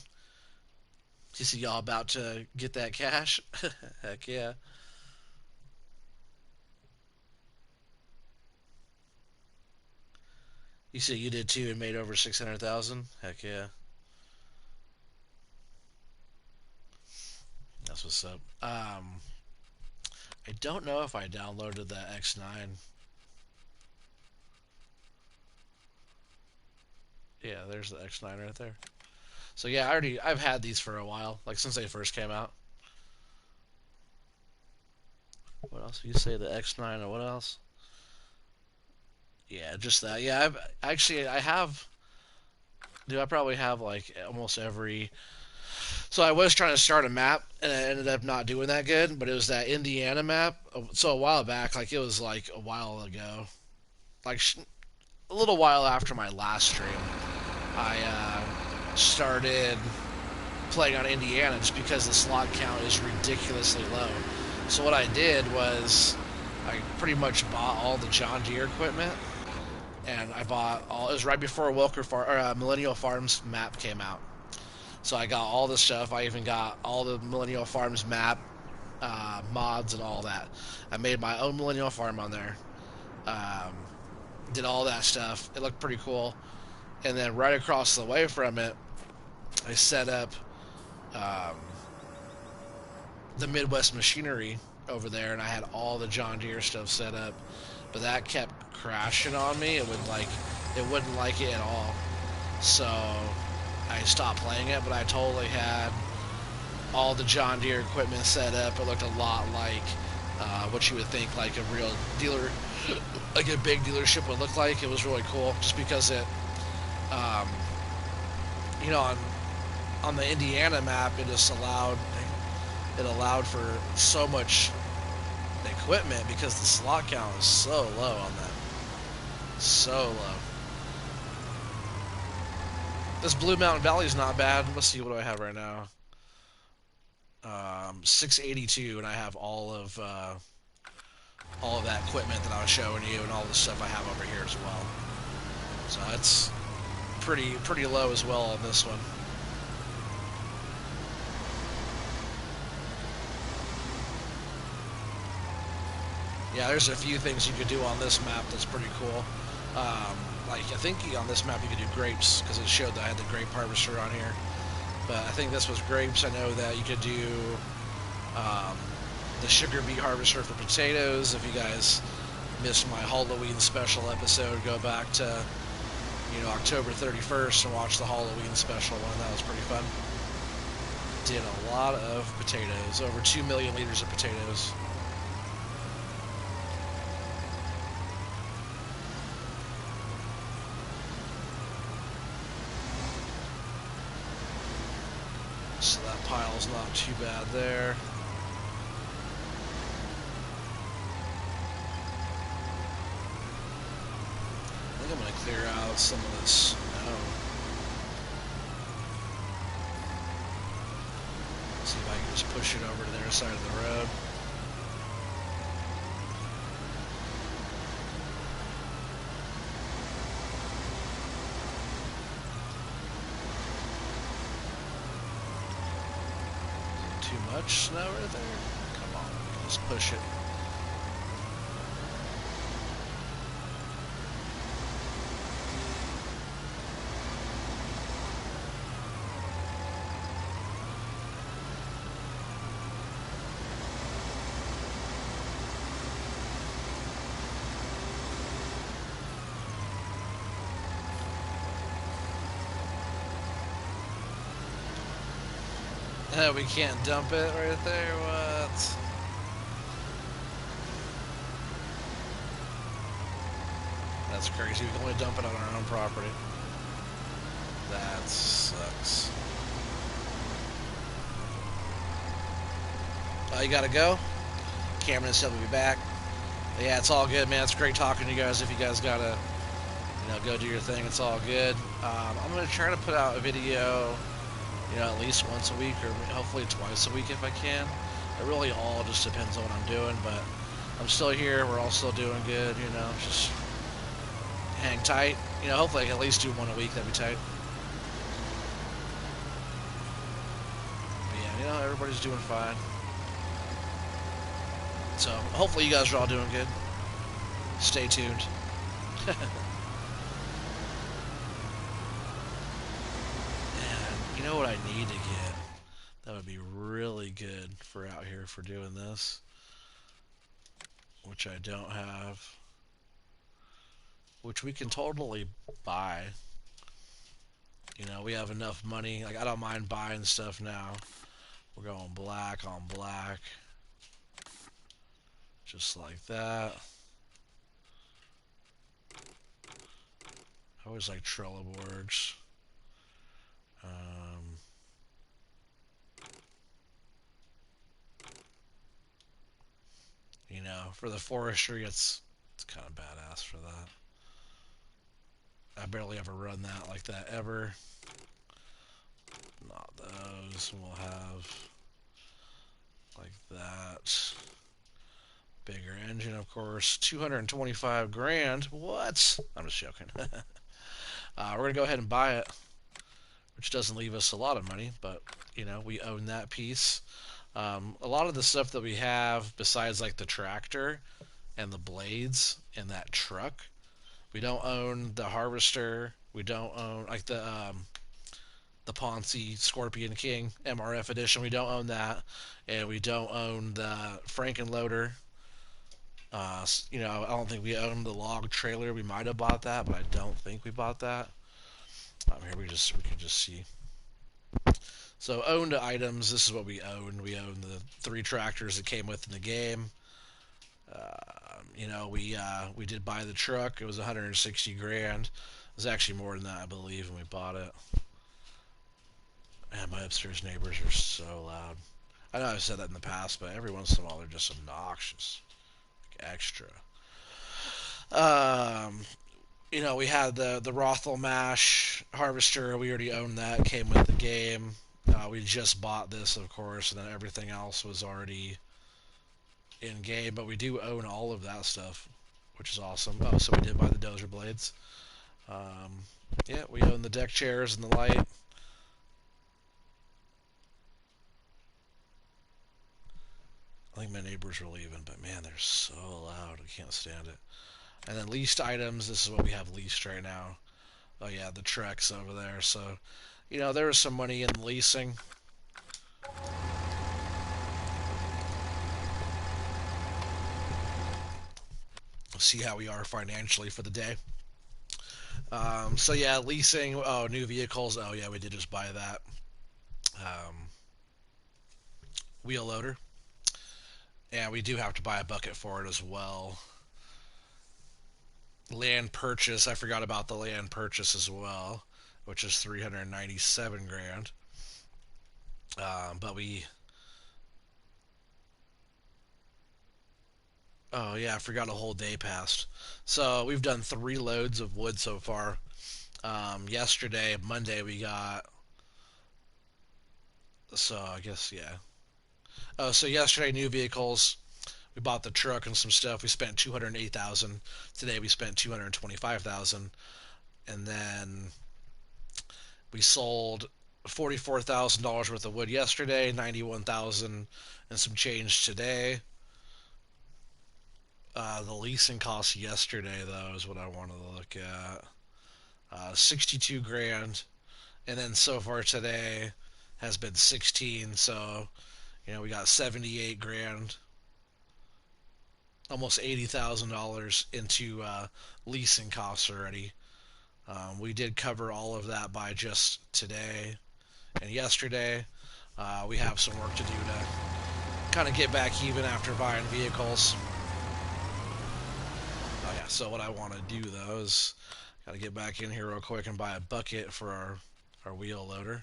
Speaker 1: You see y'all about to get that cash? Heck yeah. You said you did too and made over 600,000? Heck yeah. That's what's up. I don't know if I downloaded that X9. Yeah, there's the X9 right there. So yeah, I've had these for a while, like since they first came out. What else? You say the X9 or what else? Yeah, just that. Yeah, I have. Dude, I probably have like almost every. So I was trying to start a map, and I ended up not doing that good. But it was that Indiana map. So a while back, like it was like a while ago, like a little while after my last stream, I started playing on Indiana just because the slot count is ridiculously low. So what I did was I pretty much bought all the John Deere equipment, and I bought all. It was right before Millennial Farms map came out, so I got all the stuff. I even got all the Millennial Farms map mods and all that. I made my own Millennial Farm on there. Did all that stuff. It looked pretty cool. And then right across the way from it, I set up the Midwest Machinery over there, and I had all the John Deere stuff set up. But that kept crashing on me. It wouldn't like it at all. So I stopped playing it, but I totally had all the John Deere equipment set up. It looked a lot like what you would think like a real dealer, like a big dealership would look like. It was really cool, just because it, on the Indiana map, it just allowed for so much equipment because the slot count is so low on that. So low. This Blue Mountain Valley is not bad. Let's see, what do I have right now? 682, and I have all of that equipment that I was showing you, and all the stuff I have over here as well. So that's pretty low as well on this one. Yeah, there's a few things you could do on this map that's pretty cool. Like I think on this map you could do grapes because it showed that I had the grape harvester on here. But I think this was grapes. I know that you could do um, the sugar beet harvester for potatoes. If you guys missed my Halloween special episode, go back to October 31st and watch the Halloween special one. That was pretty fun. Did a lot of potatoes, over 2 million liters of potatoes. So that pile's not too bad there. I think I'm going to clear out some of this snow. See if I can just push it over to their side of the road. Too much snow right there? Come on, just push it. We can't dump it right there, what? That's crazy, we can only dump it on our own property. That sucks. Oh, you gotta go? Cameron said we'll be back. But yeah, it's all good, man. It's great talking to you guys. If you guys gotta, go do your thing, it's all good. I'm gonna try to put out a video at least once a week or hopefully twice a week if I can. It really all just depends on what I'm doing, but I'm still here. We're all still doing good, just hang tight. Hopefully I can at least do one a week. That'd be tight. But yeah, everybody's doing fine. So hopefully you guys are all doing good. Stay tuned. You know what I need to get that would be really good for out here for doing this, which I don't have, which we can totally buy. We have enough money. Like, I don't mind buying stuff now. We're going black on black. Just like that. I always like Trello boards. For the forestry, it's kind of badass for that. I barely ever run that like that ever. Not those. We'll have like that. Bigger engine, of course. 225 grand. What? I'm just joking. We're going to go ahead and buy it, which doesn't leave us a lot of money, but, we own that piece. A lot of the stuff that we have, besides like the tractor and the blades and that truck, we don't own the harvester. We don't own like the Ponzi Scorpion King MRF edition. We don't own that, and we don't own the Frankenloader. I don't think we own the log trailer. We might have bought that, but I don't think we bought that. Here we can just see. So owned items. This is what we own. We own the 3 tractors that came with in the game. We did buy the truck. It was 160 grand. It was actually more than that, I believe, when we bought it. Man, my upstairs neighbors are so loud. I know I've said that in the past, but every once in a while they're just obnoxious, like extra. Um, You know, we had the Rothel Mash Harvester. We already owned that. Came with the game. We just bought this, of course, and then everything else was already in game. But we do own all of that stuff, which is awesome. Oh, so we did buy the dozer blades. Um, yeah, we own the deck chairs and the light. I think my neighbors are leaving, but man, they're so loud. I can't stand it. And then leased items. This is what we have leased right now. Oh yeah, the Trex over there. So, you know, there was some money in leasing. See how we are financially for the day. So yeah, leasing. Oh, new vehicles. Oh yeah, we did just buy that wheel loader, and we do have to buy a bucket for it as well. Land purchase. I forgot about the land purchase as well, which is 397 grand. But we. Oh yeah, I forgot a whole day passed. So we've done 3 loads of wood so far. Yesterday, Monday, we got. So I guess yeah. Oh, so yesterday, new vehicles. We bought the truck and some stuff. We spent 208,000. Today we spent 225,000, and then we sold $44,000 worth of wood yesterday. 91,000 and some change today. The leasing cost yesterday though is what I wanted to look at. 62 grand, and then so far today has been 16. So you know we got 78 grand, almost $80,000 into leasing costs already. We did cover all of that by just today and yesterday. We have some work to do to kind of get back even after buying vehicles. Oh yeah, so what I want to do though is got to get back in here real quick and buy a bucket for our wheel loader.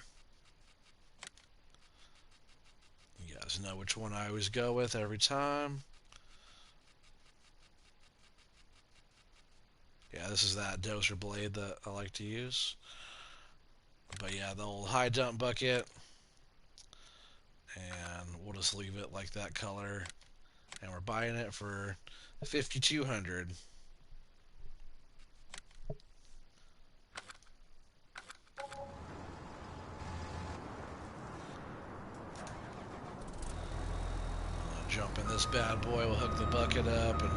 Speaker 1: You guys know which one I always go with every time. Yeah, this is that dozer blade that I like to use. But yeah, the old high dump bucket. And we'll just leave it like that color. And we're buying it for 5,200. Jump in this bad boy. We'll hook the bucket up and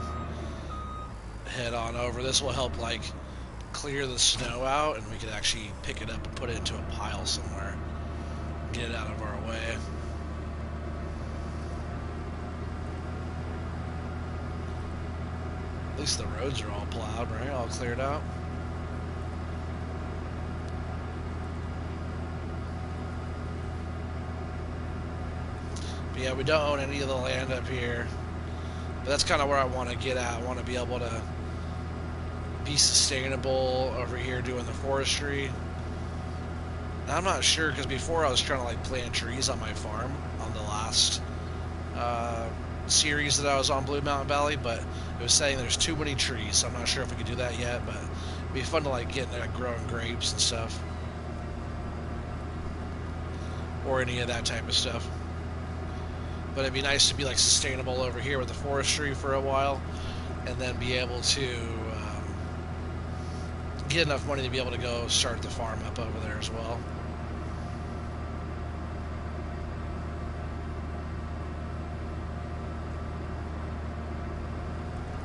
Speaker 1: head on over. This will help like clear the snow out, and we could actually pick it up and put it into a pile somewhere. Get it out of our way. At least the roads are all plowed, right? All cleared out. But yeah, we don't own any of the land up here. But that's kind of where I want to get at. I want to be able to be sustainable over here doing the forestry. I'm not sure, because before I was trying to like plant trees on my farm on the last series that I was on Blue Mountain Valley, but it was saying there's too many trees, so I'm not sure if we could do that yet, but it'd be fun to like get growing grapes and stuff, or any of that type of stuff. But it'd be nice to be like sustainable over here with the forestry for a while, and then be able to get enough money to be able to go start the farm up over there as well.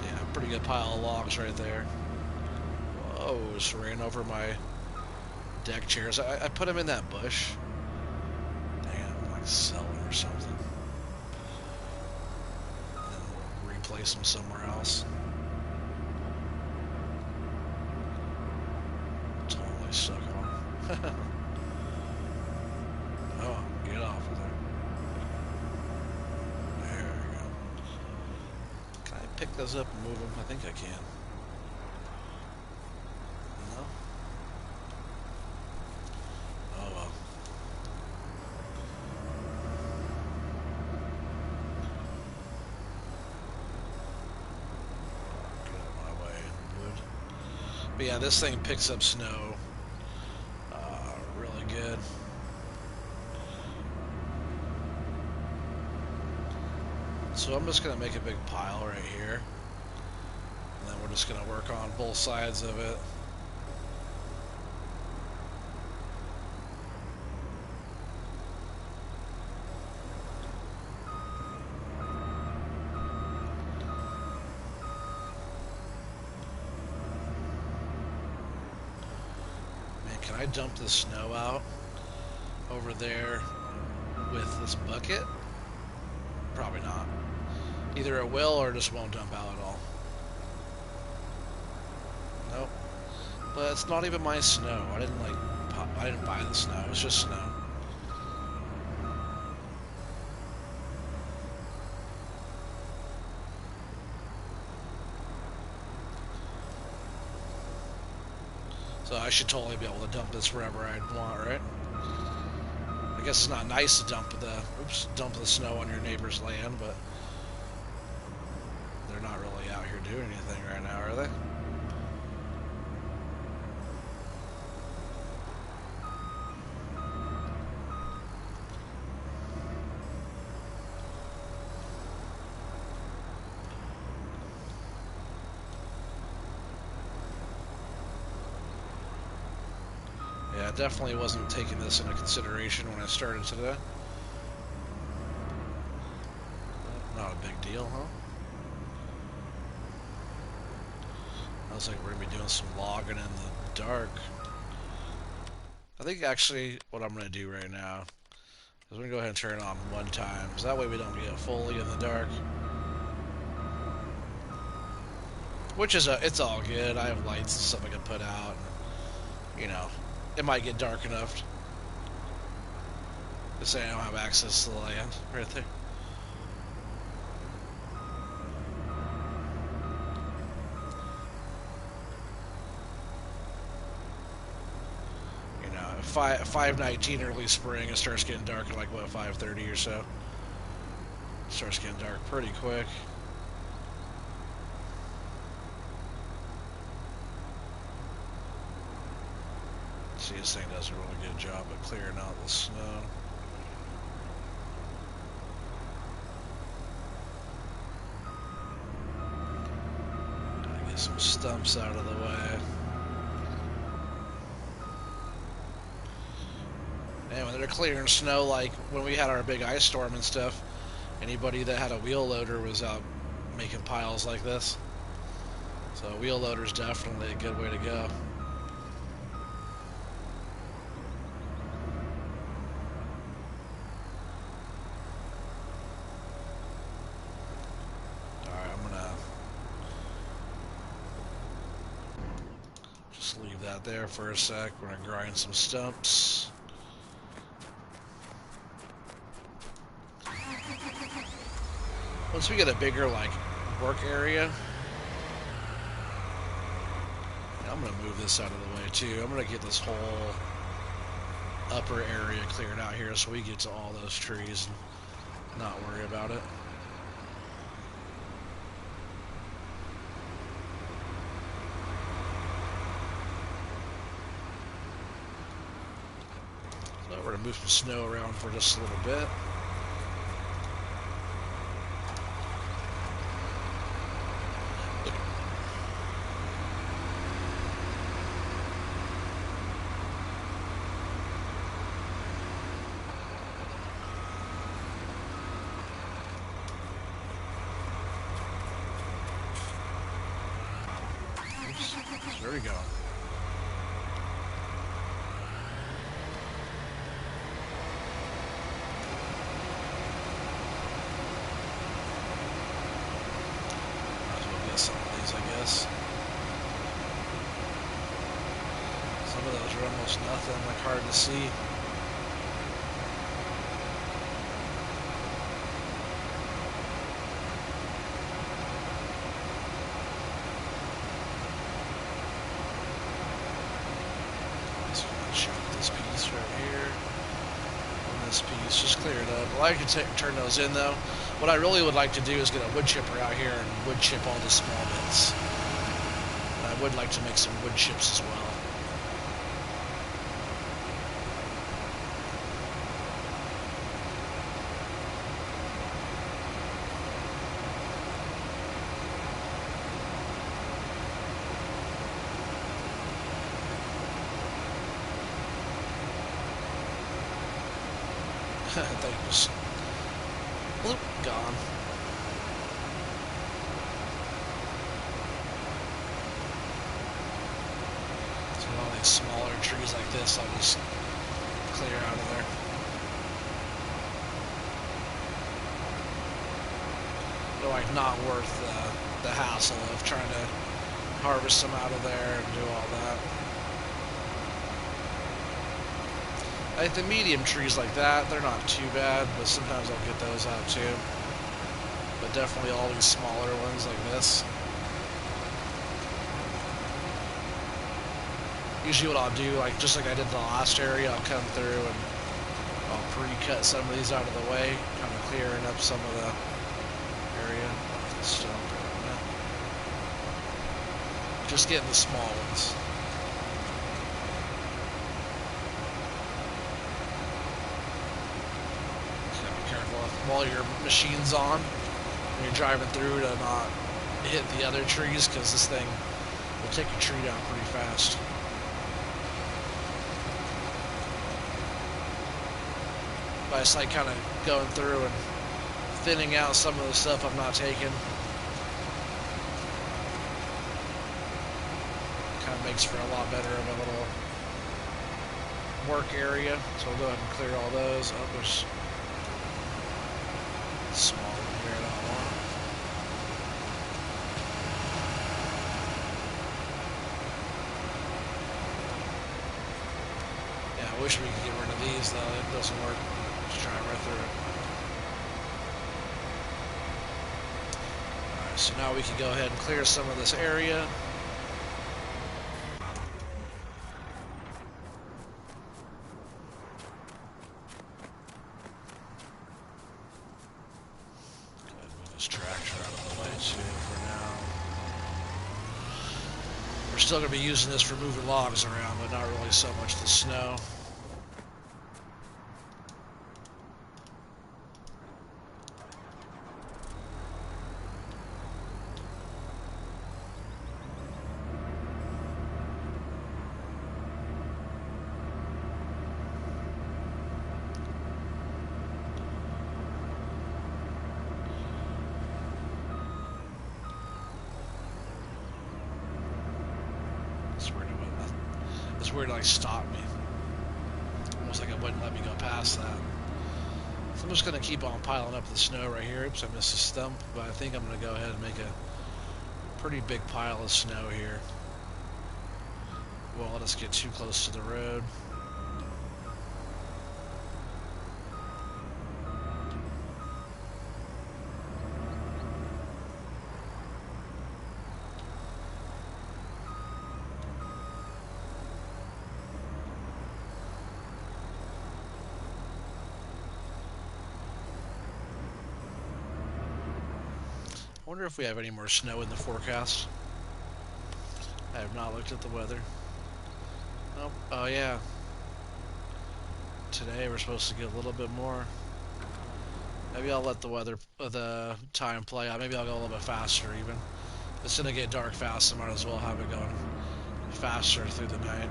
Speaker 1: Yeah, pretty good pile of logs right there. Whoa, just ran over my deck chairs. I put them in that bush. Dang, I'm like selling or something. And then replace them somewhere else. Totally stuck on. Oh, get off of there. There we go. Can I pick those up and move them? I think I can. No? Oh well. But yeah, this thing picks up snow really good. So I'm just going to make a big pile right here. And then we're just going to work on both sides of it. Man, can I dump the snow out over there with this bucket? Probably not. Either it will or it just won't dump out at all. Nope. But it's not even my snow. I didn't buy the snow. It's just snow. So I should totally be able to dump this wherever I want, right? I guess it's not nice to dump the snow on your neighbor's land, but they're not really out here doing anything right now, are they? Yeah, I definitely wasn't taking this into consideration when I started today. Not a big deal, huh? Looks like we're going to be doing some logging in the dark. I think actually what I'm going to do right now is I'm going to go ahead and turn it on one time, so that way we don't get fully in the dark. Which is, it's all good. I have lights and stuff I can put out. And, you know, it might get dark enough. Just say I don't have access to the land right there. You know, 5:19 early spring, it starts getting dark at like, what, 5:30 or so. It starts getting dark pretty quick. See, this thing does a really good job at clearing out the snow. Gotta get some stumps out of the way. And when they're clearing snow, like when we had our big ice storm and stuff, anybody that had a wheel loader was out making piles like this. So a wheel loader is definitely a good way to go. Leave that there for a sec. We're gonna grind some stumps. Once we get a bigger like work area, I'm gonna move this out of the way too. I'm gonna get this whole upper area cleared out here so we get to all those trees and not worry about it. We're going to move some snow around for just a little bit. Oops. There we go. Some of these, I guess. Some of those are almost nothing, like hard to see. So I'm gonna chop this piece right here. And this piece just clear it up. Well, I can turn those in though. What I really would like to do is get a wood chipper out here and wood chip all the small bits. And I would like to make some wood chips as well. They just bloop, gone. So all these smaller trees like this, I'll just clear out of there. They're like not worth the hassle of trying to harvest them out of there and do all that. Like the medium trees like that, they're not too bad, but sometimes I'll get those out too. But definitely all these smaller ones like this. Usually what I'll do, like just like I did the last area, I'll come through and I'll pre-cut some of these out of the way, kind of clearing up some of the area. Just getting the small ones. While your machine's on, when you're driving through, to not hit the other trees, because this thing will take a tree down pretty fast. But it's like kind of going through and thinning out some of the stuff I'm not taking. Kind of makes for a lot better of a little work area. So we'll go ahead and clear all those. Oh, there's small one here I don't want. Yeah, I wish we could get rid of these though. It doesn't work. Just drive right through it. Alright, so now we can go ahead and clear some of this area. Still going to be using this for moving logs around, but not really so much the snow. It's weird to like stop me. Almost like it wouldn't let me go past that. So I'm just going to keep on piling up the snow right here. Oops, I missed a stump, but I think I'm going to go ahead and make a pretty big pile of snow here. Won't let us get too close to the road. I wonder if we have any more snow in the forecast. I have not looked at the weather. Nope. Oh yeah. Today we're supposed to get a little bit more. Maybe I'll let the weather, the time play out. Maybe I'll go a little bit faster even. It's gonna get dark fast, so might as well have it going faster through the night.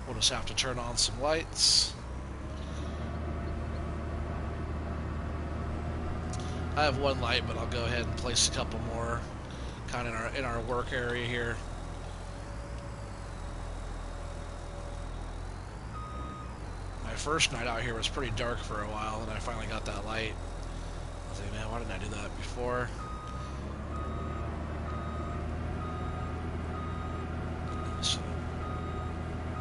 Speaker 1: We'll just have to turn on some lights. I have one light, but I'll go ahead and place a couple more kind of in our work area here. My first night out here was pretty dark for a while, and I finally got that light. I was like, man, why didn't I do that before? So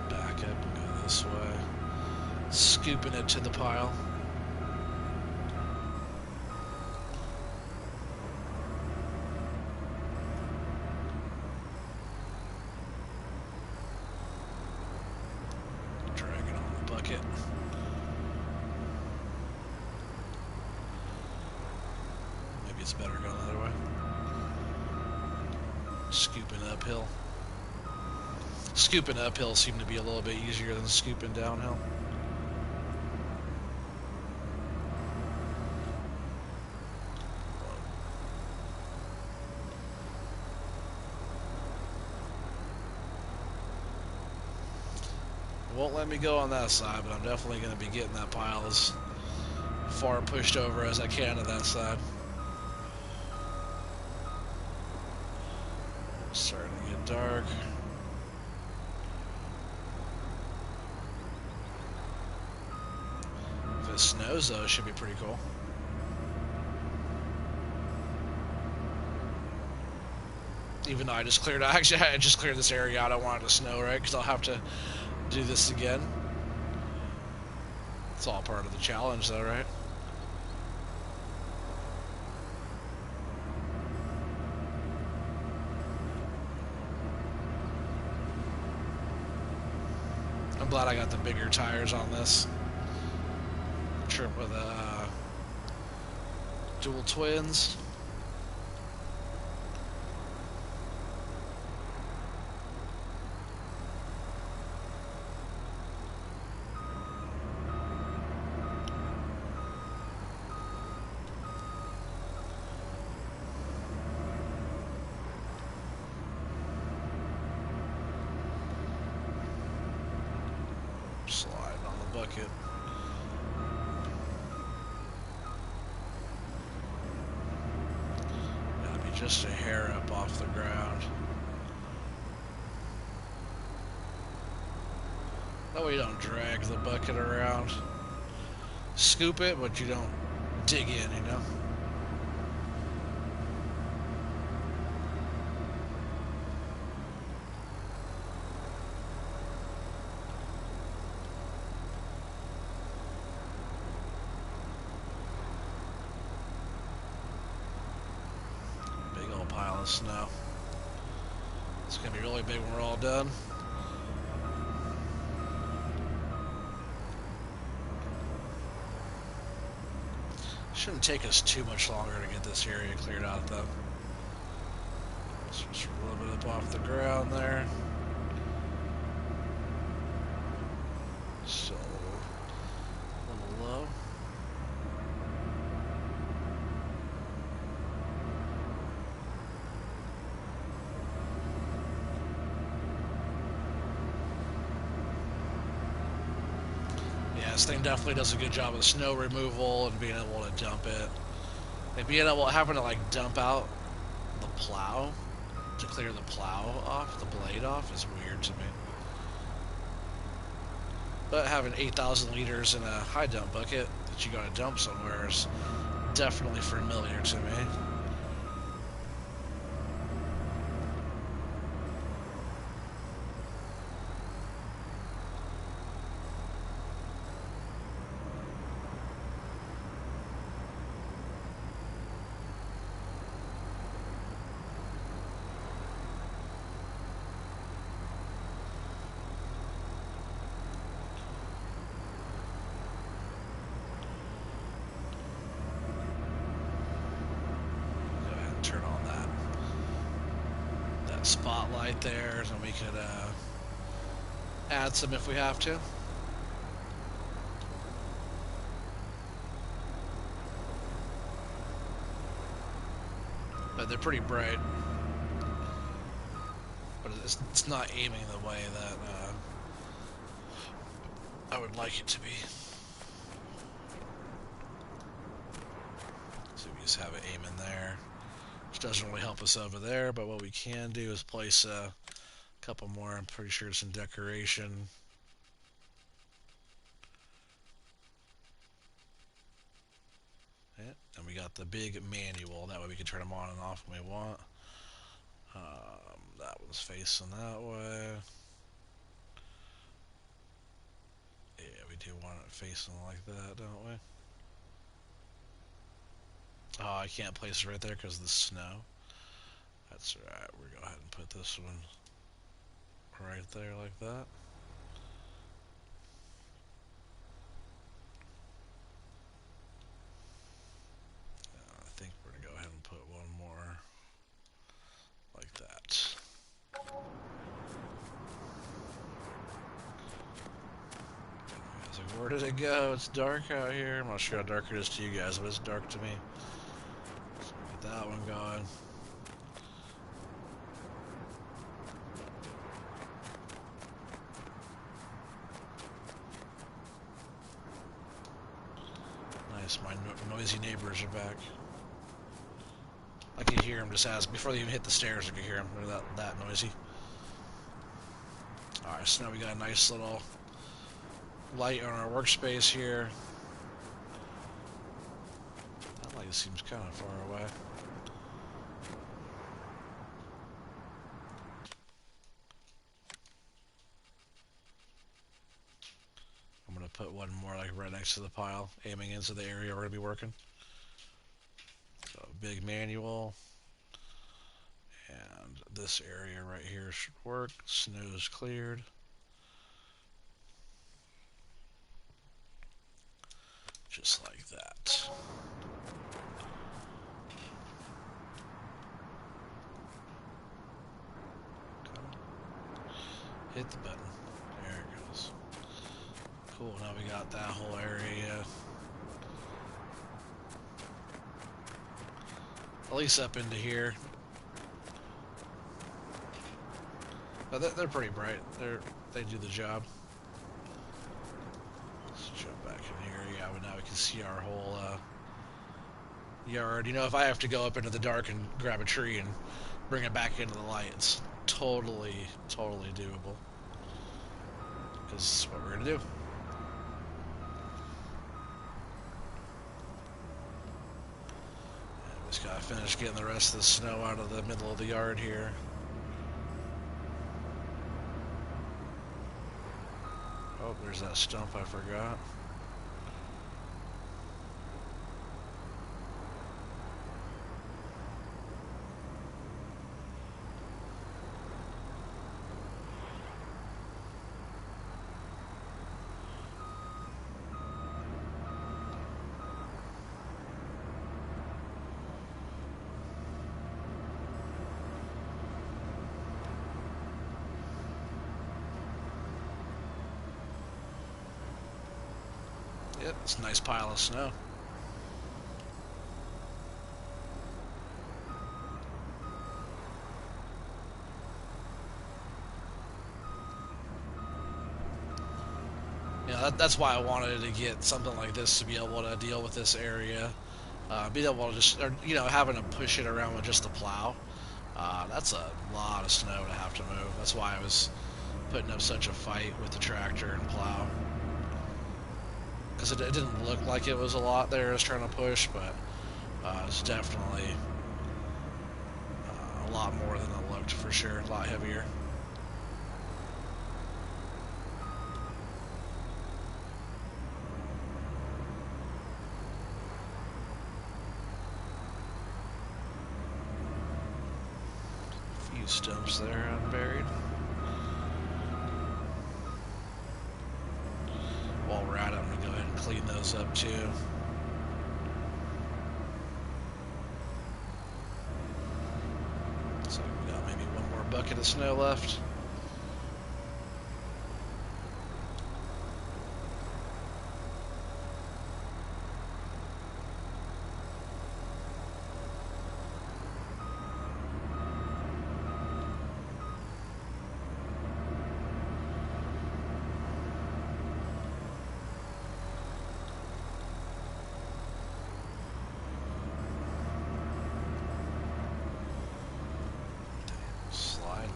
Speaker 1: back up and go this way. Scooping it to the pile. it's better going the other way. Scooping uphill. Scooping uphill seemed to be a little bit easier than scooping downhill. Won't let me go on that side, but I'm definitely going to be getting that pile as far pushed over as I can to that side. Starting to get dark. If it snows, though, it should be pretty cool. Even though I just cleared, actually, I just cleared this area out. I wanted to snow, right? Because I'll have to do this again. It's all part of the challenge, though, right? I'm glad I got the bigger tires on this. Trip with dual twins. Sliding on the bucket. Gotta be just a hair up off the ground. That way you don't drag the bucket around. Scoop it, but you don't dig in, you know? Big old pile of snow. It's gonna be really big when we're all done. Shouldn't take us too much longer to get this area cleared out, though. Just a little bit up off the ground there. So, a little low. Yeah, this thing definitely does a good job of snow removal and being able to dump it. Like being able, having to like dump out the plow to clear the plow off, the blade off, is weird to me. But having 8,000 liters in a high dump bucket that you gotta dump somewhere is definitely familiar to me. Turn on that spotlight there, and we could add some if we have to. But they're pretty bright, but it's not aiming the way that I would like it to be. So we just have it aiming there, which doesn't really help us over there, but what we can do is place a couple more. I'm pretty sure some decoration. Yeah, and we got the big manual, that way we can turn them on and off when we want. That one's facing that way. Yeah, we do want it facing like that, don't we? Oh, I can't place it right there because of the snow. That's alright, we're going to go ahead and put this one right there like that. I think we're going to go ahead and Where did it go? It's dark out here. I'm not sure how dark it is to you guys, but it's dark to me. So get that one going. Nice, my noisy neighbors are back. I could hear them just as before they even hit the stairs. I could hear them. They're that noisy. All right, so now we got a nice little light on our workspace here. That light seems kind of far away. I'm gonna put one more like right next to the pile, aiming into the area we're gonna be working. So big manual. And this area right here should work. Snow's cleared. Just like that. Hit the button. There it goes. Cool, now we got that whole area. At least up into here. But they're pretty bright. They do the job. Let's jump back in here. Yeah, but now we can see our whole yard. You know, if I have to go up into the dark and grab a tree and bring it back into the light, it's totally doable. Because it's what we're gonna do. And we just gotta finish getting the rest of the snow out of the middle of the yard here. Oh, there's that stump I forgot. Yep, it's a nice pile of snow. You know, that's why I wanted to get something like this to be able to deal with this area. Be able to just, or, you know, having to push it around with just the plow. That's a lot of snow to have to move. That's why I was putting up such a fight with the tractor and plow. Because it didn't look like it was a lot there I was trying to push, but it's definitely a lot more than it looked for sure, a lot heavier. A few stumps there unburied. While we're at it, I'm going to go ahead and clean those up too. So we got maybe one more bucket of snow left.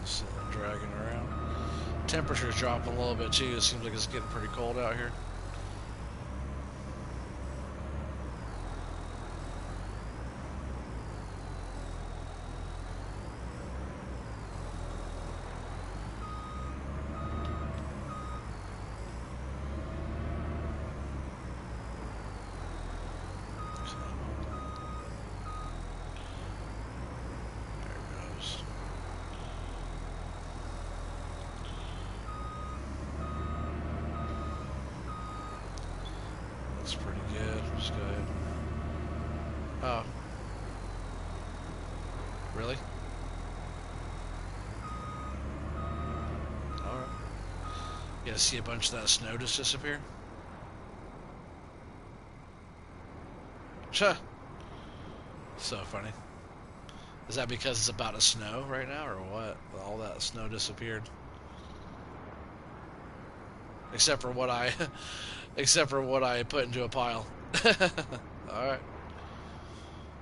Speaker 1: And dragging around. Temperature's dropping a little bit too. It seems like it's getting pretty cold out here. That's pretty good. Just go ahead. Oh. Really? Alright. You gonna see a bunch of that snow just disappear? So funny. Is that because it's about to snow right now, or what? All that snow disappeared, except for what I, except for what I put into a pile. All right,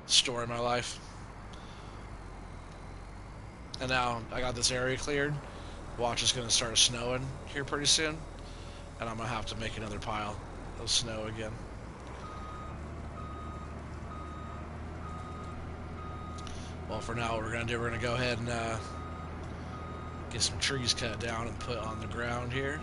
Speaker 1: story of my life. And now I got this area cleared. Watch, it's gonna start snowing here pretty soon, and I'm gonna have to make another pile of snow again. Well, for now, what we're gonna do, we're gonna go ahead and get some trees cut down and put on the ground here.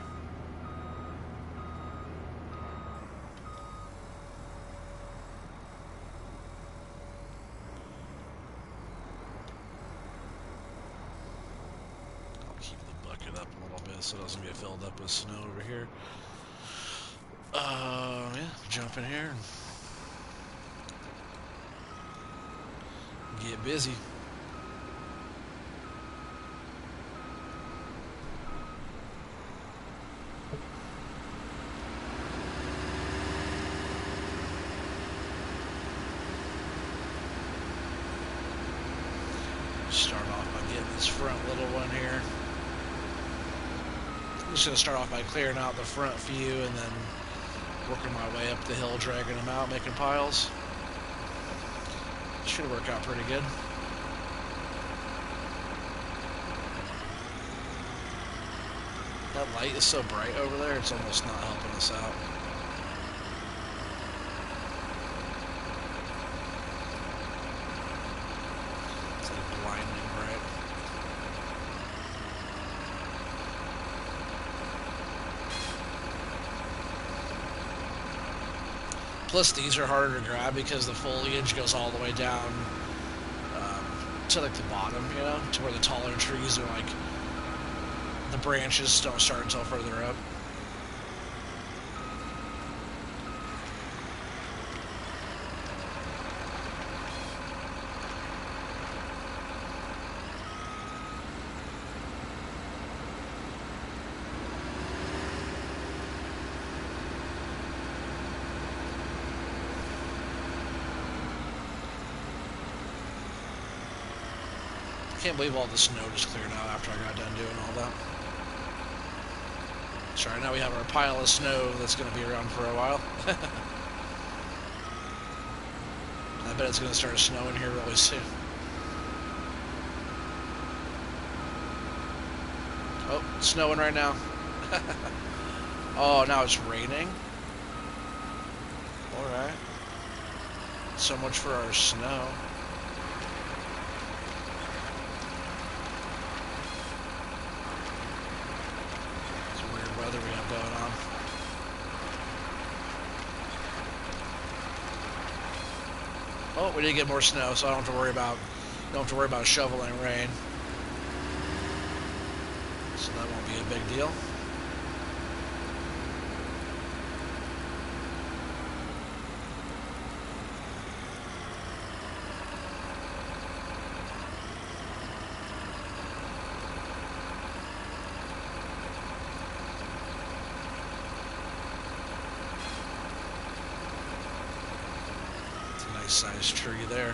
Speaker 1: I'll keep the bucket up a little bit so it doesn't get filled up with snow over here. Yeah, jump in here and get busy. Start off by getting this front little one here. I'm just going to start off by clearing out the front few and then working my way up the hill, dragging them out, making piles. Should work out pretty good. That light is so bright over there, it's almost not helping us out. It's like blinding bright. Plus, these are harder to grab because the foliage goes all the way down to like the bottom, you know, to where the taller trees are like, the branches don't start until further up. I can't believe all the snow just cleared out after I got done doing all that. So right now we have our pile of snow that's going to be around for a while. I bet it's going to start snowing here really soon. Oh, it's snowing right now. Oh, now it's raining. Alright. So much for our snow. Weather we have going on. Oh, we did get more snow, so I don't have to worry about shoveling rain. So that won't be a big deal. Size tree there.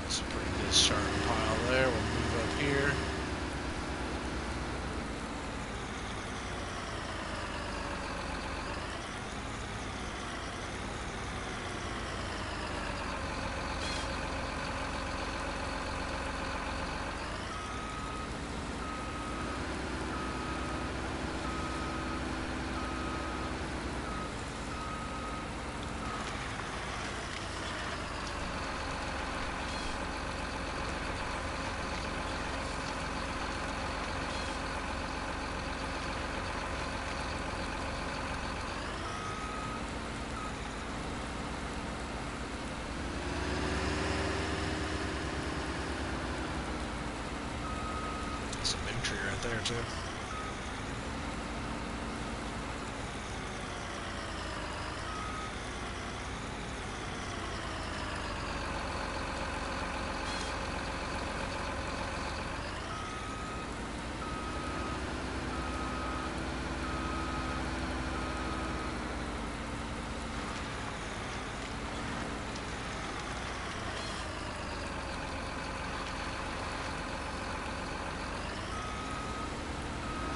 Speaker 1: It's a pretty good starting pile there. We'll move up here. tree right there too.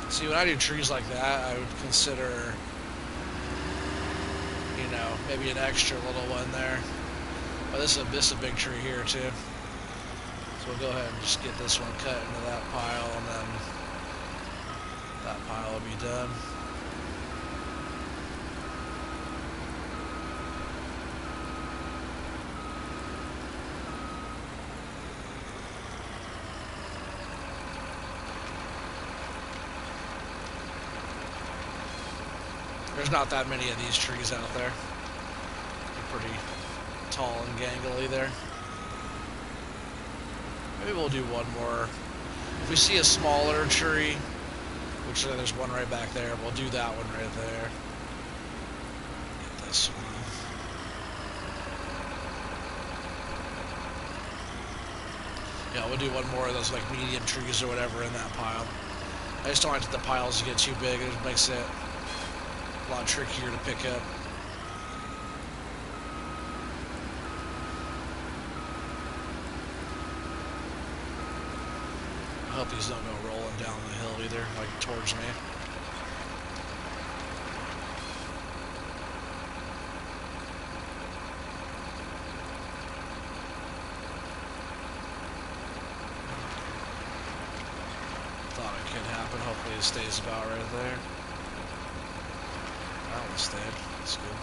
Speaker 1: See, when I do trees like that, I would consider, you know, maybe an extra little one there. But this is a big tree here too. So we'll go ahead and just get this one cut into that pile, and then that pile will be done. There's not that many of these trees out there. They're pretty tall and gangly there. Maybe we'll do one more. If we see a smaller tree, which there's one right back there, we'll do that one right there. Get this one. Yeah, we'll do one more of those like medium trees or whatever in that pile. I just don't like the piles to get too big. It makes it a lot trickier to pick up. I hope these don't go rolling down the hill either, like towards me. Thought it could happen. Hopefully it stays about right there. That one stayed. That's good.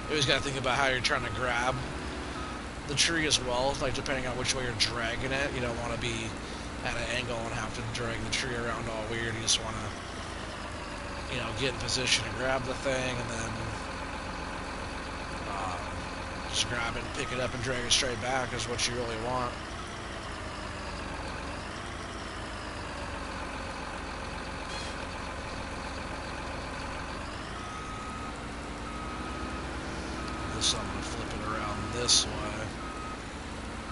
Speaker 1: You always got to think about how you're trying to grab the tree as well. Like depending on which way you're dragging it, you don't want to be at an angle and have to drag the tree around all weird. You just want to, you know, get in position to grab the thing, and then just grab it and pick it up and drag it straight back is what you really want. This I'm going to flip it around this way.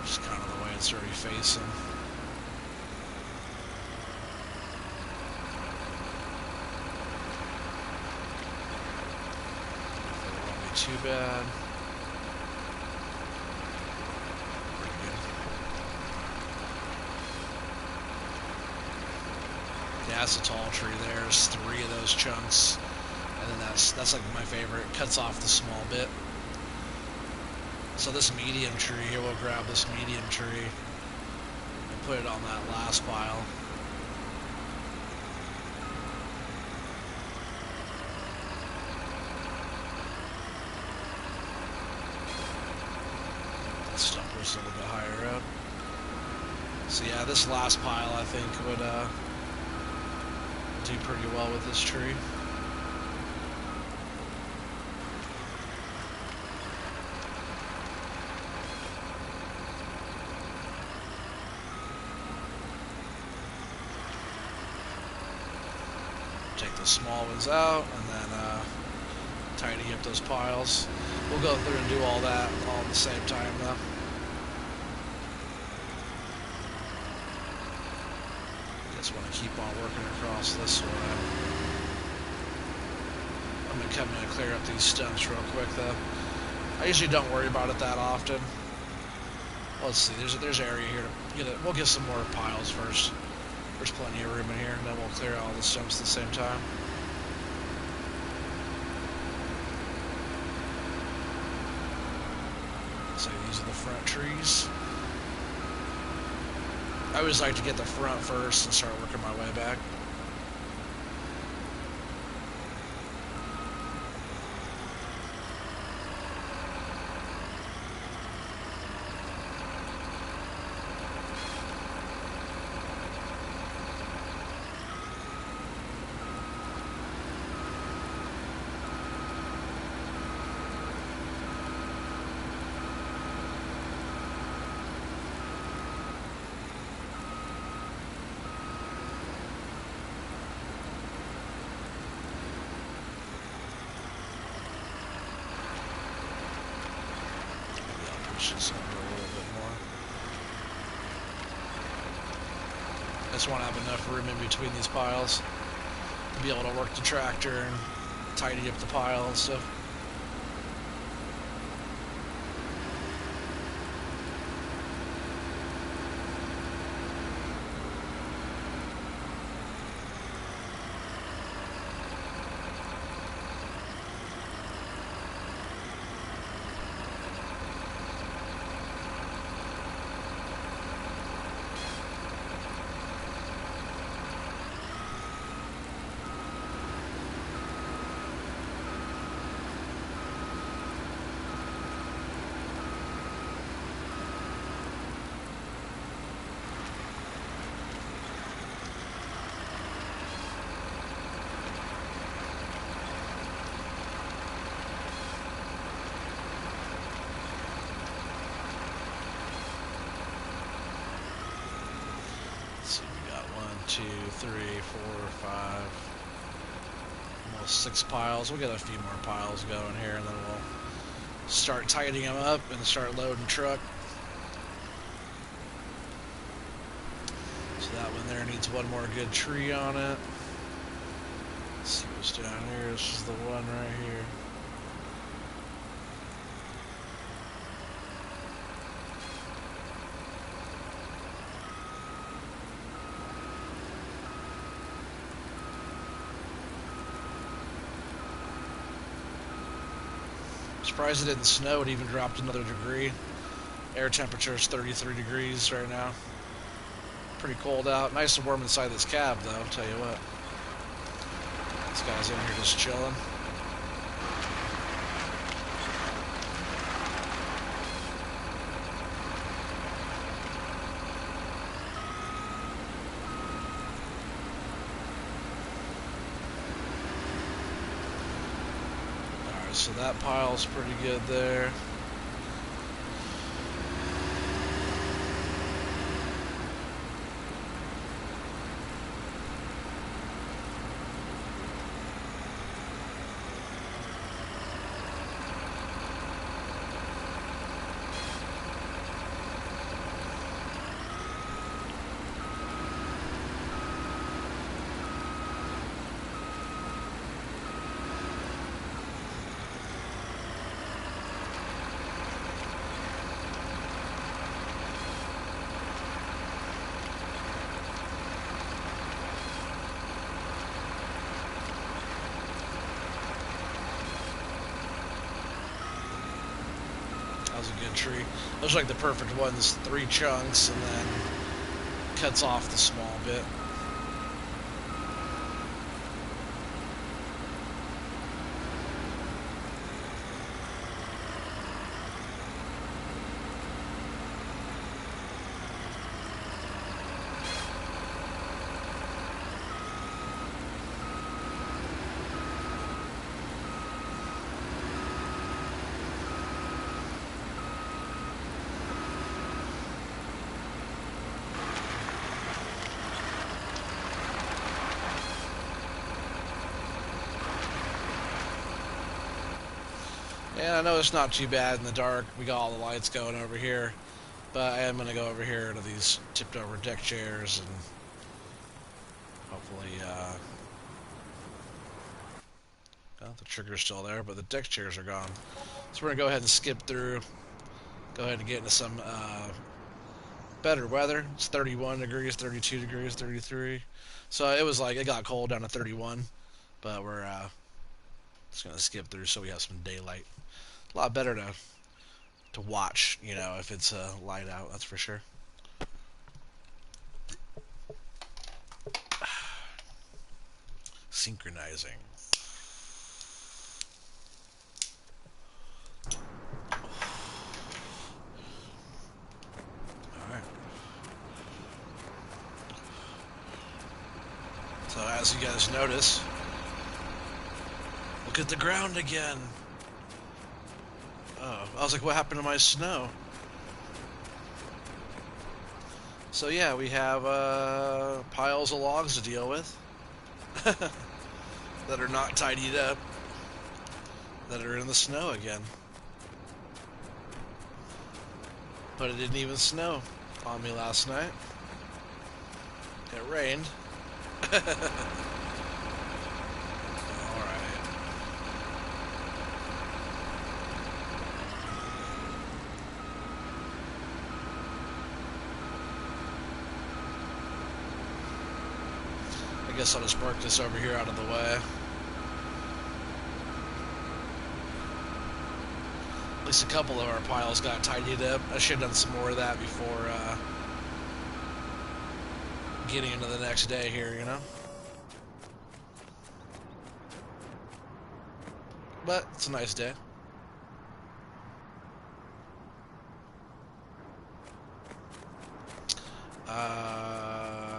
Speaker 1: Just kind of the way it's already facing. It won't be too bad. Yeah, that's a tall tree there. There's 3 of those chunks. And then that's like my favorite. It cuts off the small bit. So this medium tree here, we'll grab this medium tree and put it on that last pile. That stump was a little bit higher up. So yeah, this last pile I think would do pretty well with this tree. Take the small ones out and then tidy up those piles. We'll go through and do all that all at the same time though. Just want to keep on working across this way. I'm going to come in and clear up these stumps real quick though. I usually don't worry about it that often. Let's see, there's area here to get it. We'll get some more piles first. There's plenty of room in here, and then we'll clear all the stumps at the same time. So these are the front trees. I always like to get the front first and start working my way back. push this over a little bit more. I just want to have enough room in between these piles to be able to work the tractor and tidy up the pile and stuff. So we got 1, 2, 3, 4, 5, almost 6 piles. We'll get a few more piles going here, and then we'll start tidying them up and start loading truck. So that one there needs one more good tree on it. Let's see what's down here. This is the one right here. Surprised it didn't snow. It even dropped another degree. Air temperature is 33 degrees right now. Pretty cold out. Nice and warm inside this cab, though, I'll tell you what. This guy's in here just chilling. Alright, so that pile's pretty good there. That was a good tree. Those are like the perfect ones, 3 chunks, and then cuts off the small bit. And I know it's not too bad in the dark. We got all the lights going over here. But I am going to go over here to these tipped over deck chairs and hopefully, well, the trigger's still there, but the deck chairs are gone. So we're going to go ahead and skip through. Go ahead and get into some better weather. It's 31 degrees, 32 degrees, 33. So it was like, it got cold down to 31. But we're just going to skip through so we have some daylight. A lot better to watch, you know, if it's light out, that's for sure. Synchronizing. Alright. So as you guys notice, look at the ground again. Oh, I was like, what happened to my snow? So yeah, we have piles of logs to deal with that are not tidied up, that are in the snow again. But it didn't even snow on me last night. It rained. Alright. I guess I'll just park this over here out of the way. At least a couple of our piles got tidied up. I should have done some more of that before getting into the next day here, you know? But it's a nice day.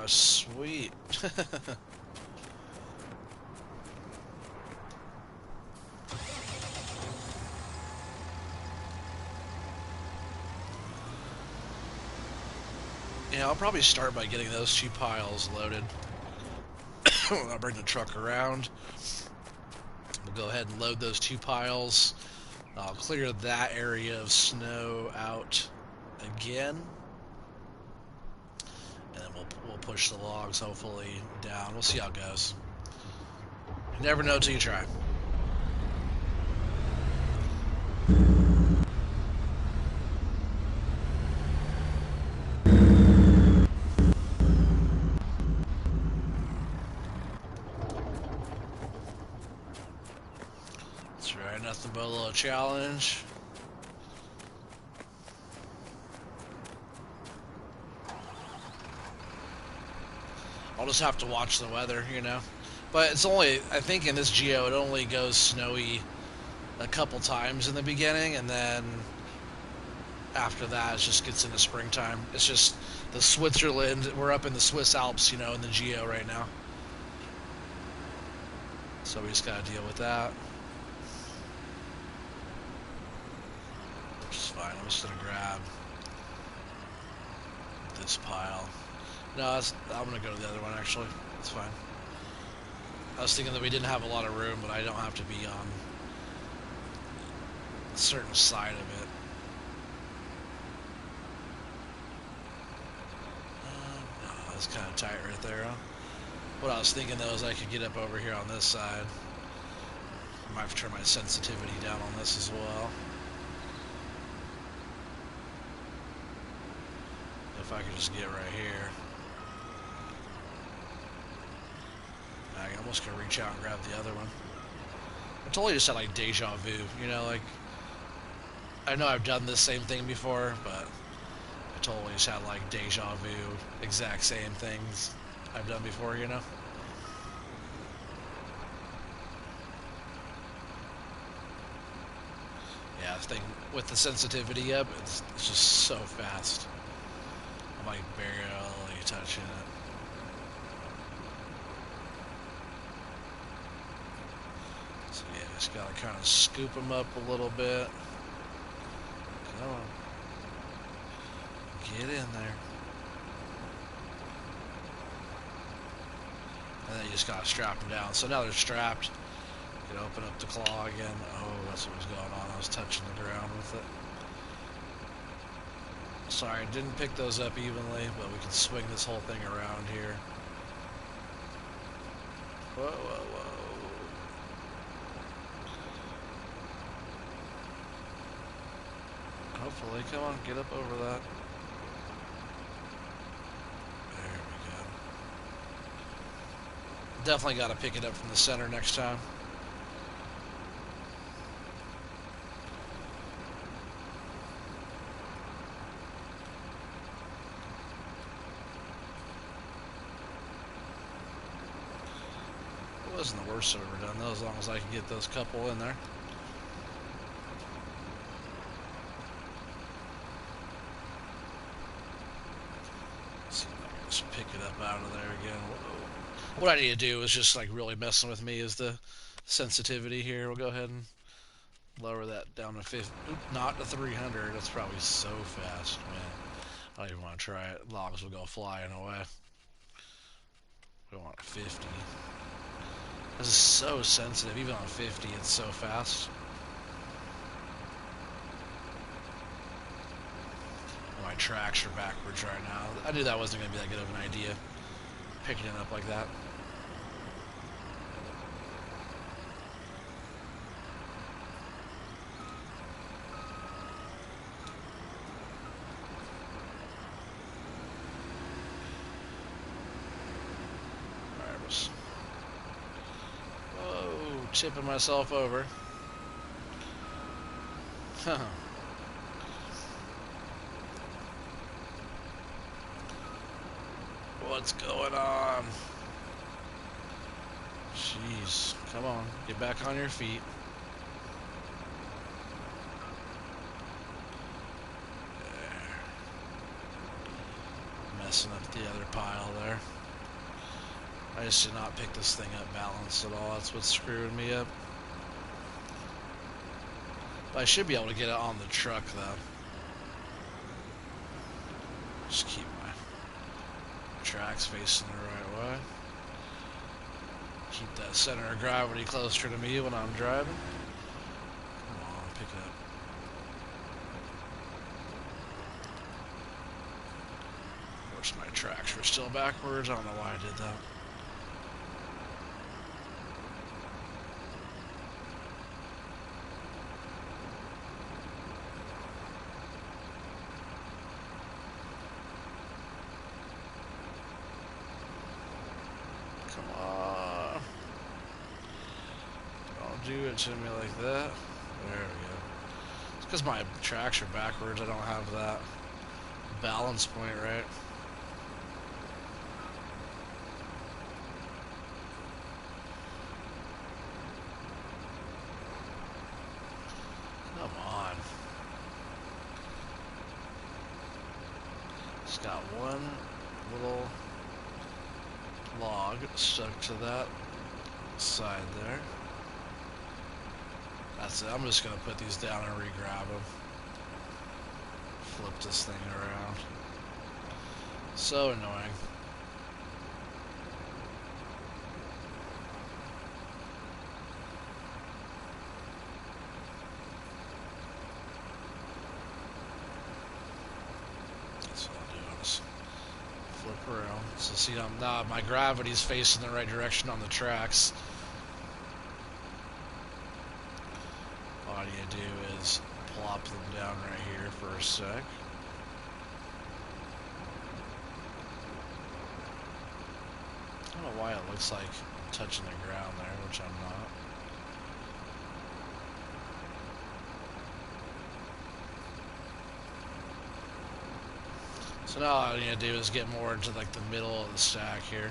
Speaker 1: Sweet. Yeah, I'll probably start by getting those 2 piles loaded. I'll bring the truck around. We'll go ahead and load those 2 piles. I'll clear that area of snow out again. And then we'll push the logs hopefully down. We'll see how it goes. You never know till you try. That's right, nothing but a little challenge. I'll just have to watch the weather, you know. But it's only, I think in this geo, it only goes snowy a couple times in the beginning, and then after that, it just gets into springtime. It's just the Switzerland, we're up in the Swiss Alps, you know, in the geo right now. So we just gotta deal with that. Which is fine. I'm just gonna grab this pile. No, I'm gonna go to the other one actually. It's fine. I was thinking that we didn't have a lot of room, but I don't have to be on a certain side of it. No, that's kind of tight right there, huh? What I was thinking though is I could get up over here on this side. I might have to turn my sensitivity down on this as well. If I could just get right here. I almost could reach out and grab the other one. I totally just had like deja vu, you know, like I know I've done this same thing before, but I totally just had like deja vu, exact same things I've done before, you know. Yeah, the thing with the sensitivity up, it's just so fast. I'm like barely touching it. So yeah, just gotta kind of scoop them up a little bit. Come on. Get in there. And then you just gotta strap them down. So now they're strapped. You can open up the claw again. Oh, that's what was going on. I was touching the ground with it. Sorry, I didn't pick those up evenly, but we can swing this whole thing around here. Whoa, whoa, whoa. Hopefully, come on, get up over that. There we go. Definitely got to pick it up from the center next time. It wasn't the worst I've ever done though, as long as I could get those couple in there. See if I can just pick it up out of there again. Whoa. What I need to do is just like really messing with me is the sensitivity here. We'll go ahead and lower that down to 50. Not to 300. That's probably so fast, man. I don't even want to try it. Logs will go flying away. We want 50. This is so sensitive. Even on 50, it's so fast. tracks are backwards right now. I knew that wasn't going to be that good of an idea, picking it up like that. Whoa, tipping myself over. What's going on? Jeez, come on, get back on your feet. There. Messing up the other pile there. I just did not pick this thing up balanced at all. That's what's screwing me up. But I should be able to get it on the truck, though. Just keep my tracks facing the right way. Keep that center of gravity closer to me when I'm driving. Come on, pick it up. Of course, my tracks are still backwards. I don't know why I did that. Come on. Don't do it to me like that. There we go. It's because my tracks are backwards. I don't have that balance point right. Come on. Just got one little log stuck to that side there. That's it. I'm just going to put these down and re-grab them. Flip this thing around. So annoying. That's what I'll do. I'll just flip around. So see, my gravity's facing the right direction on the tracks. All you do is plop them down right here for a sec. I don't know why it looks like I'm touching the ground there, which I'm not. So now all I need to do is get more into like the middle of the stack here.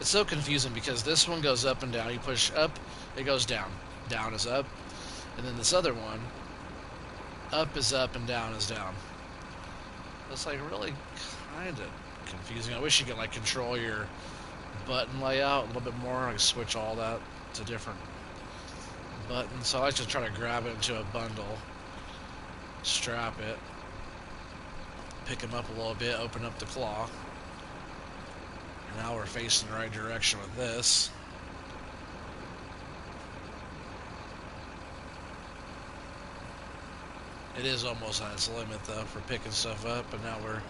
Speaker 1: It's so confusing because this one goes up and down. You push up, it goes down. Down is up. And then this other one, up is up and down is down. It's like really kind of confusing. I wish you could like control your button layout a little bit more. Like switch all that to different buttons. So I like to try to grab it into a bundle, strap it, pick them up a little bit, open up the claw. And now we're facing the right direction with this. It is almost on its limit though for picking stuff up, but now we're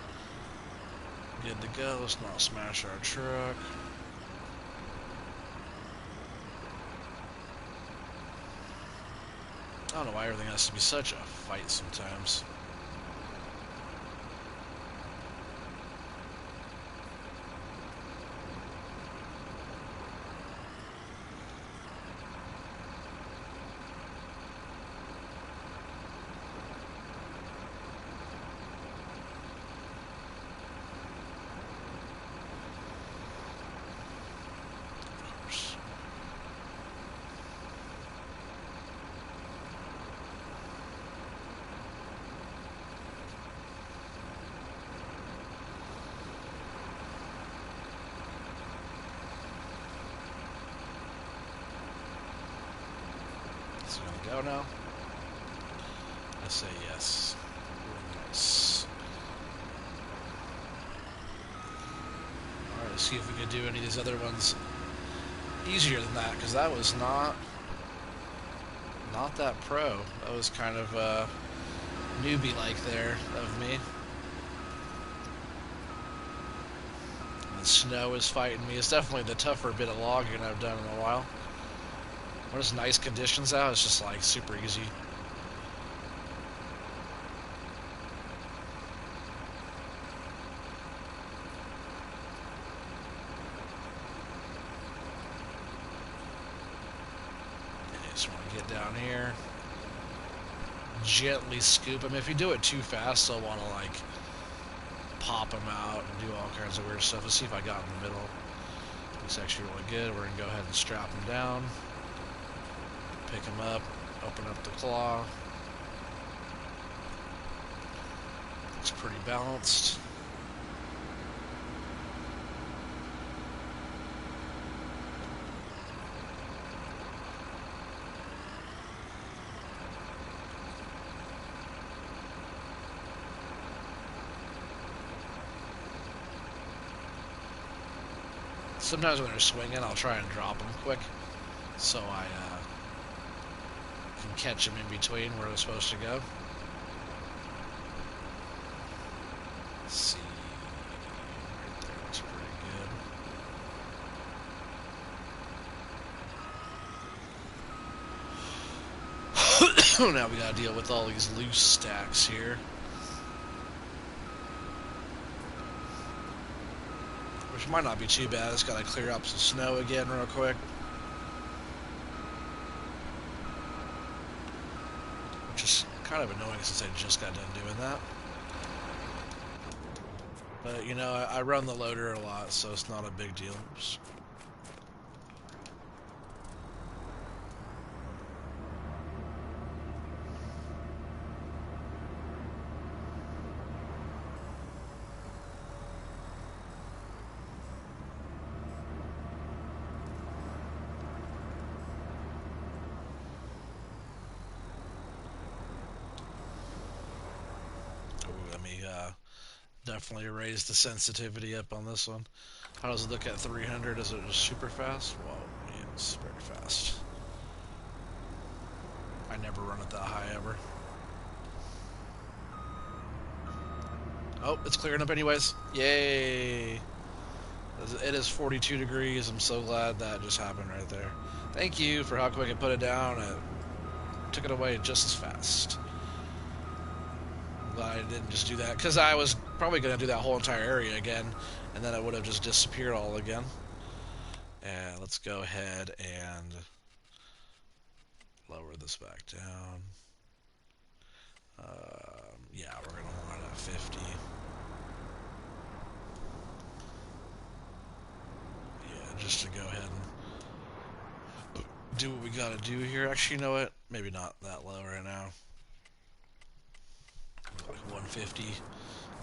Speaker 1: good to go. Let's not smash our truck. I don't know why everything has to be such a fight sometimes. Go now? I say yes. Nice. Alright, let's see if we can do any of these other ones easier than that, because that was not that pro. That was kind of newbie-like there of me. And the snow is fighting me. It's definitely the tougher bit of logging I've done in a while. When it's nice conditions out, it's just like super easy. Just want to get down here, gently scoop them. If you do it too fast, they'll want to like pop them out and do all kinds of weird stuff. Let's see if I got in the middle. Looks actually really good. We're gonna go ahead and strap them down, pick them up, open up the claw. It's pretty balanced. Sometimes when they're swinging, I'll try and drop them quick, so I can catch them in between where they're supposed to go. Let's see, right there looks pretty good. Now we gotta deal with all these loose stacks here. Which might not be too bad. I just gotta clear up some snow again real quick. Which is kind of annoying since I just got done doing that. But, you know, I run the loader a lot, so it's not a big deal. Oops. Definitely raise the sensitivity up on this one. How does it look at 300? Is it just super fast? Whoa, yeah, it's very fast. I never run it that high ever. Oh, it's clearing up anyways. Yay! It is 42 degrees. I'm so glad that just happened right there. Thank you for how quick I put it down. It took it away just as fast. I didn't just do that because I was probably going to do that whole entire area again, and then it would have just disappeared all again. And let's go ahead and lower this back down. Yeah, we're going to run at 50. Yeah, just to go ahead and do what we got to do here. Actually, you know what? Maybe not that low right now. Like 150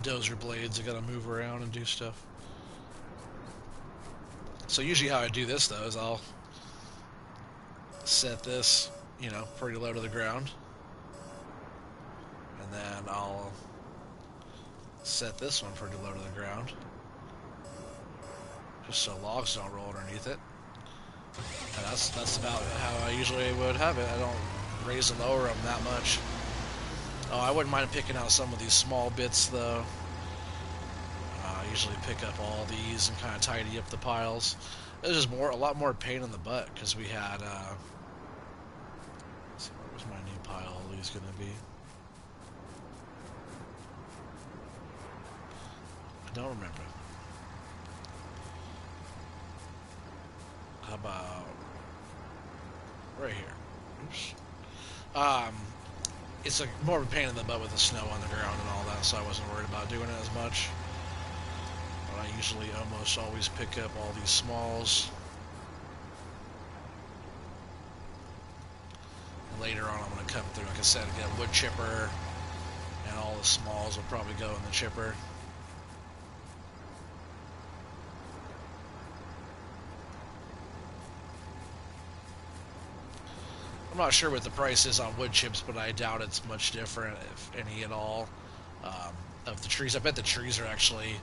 Speaker 1: dozer blades. I gotta move around and do stuff. So usually how I do this though is I'll set this, you know, pretty low to the ground, and then I'll set this one pretty low to the ground, just so logs don't roll underneath it. And that's about how I usually would have it. I don't raise and lower them that much. Oh, I wouldn't mind picking out some of these small bits, though. I usually pick up all these and kind of tidy up the piles. It was just a lot more pain in the butt, because we had, let's see, what was my new pile of these going to be? I don't remember. How about right here? Oops. It's like more of a pain in the butt with the snow on the ground and all that, so I wasn't worried about doing it as much. But I usually almost always pick up all these smalls. And later on, I'm going to come through, like I said, and get a wood chipper, and all the smalls will probably go in the chipper. I'm not sure what the price is on wood chips, but I doubt it's much different, if any at all, of the trees. I bet the trees are actually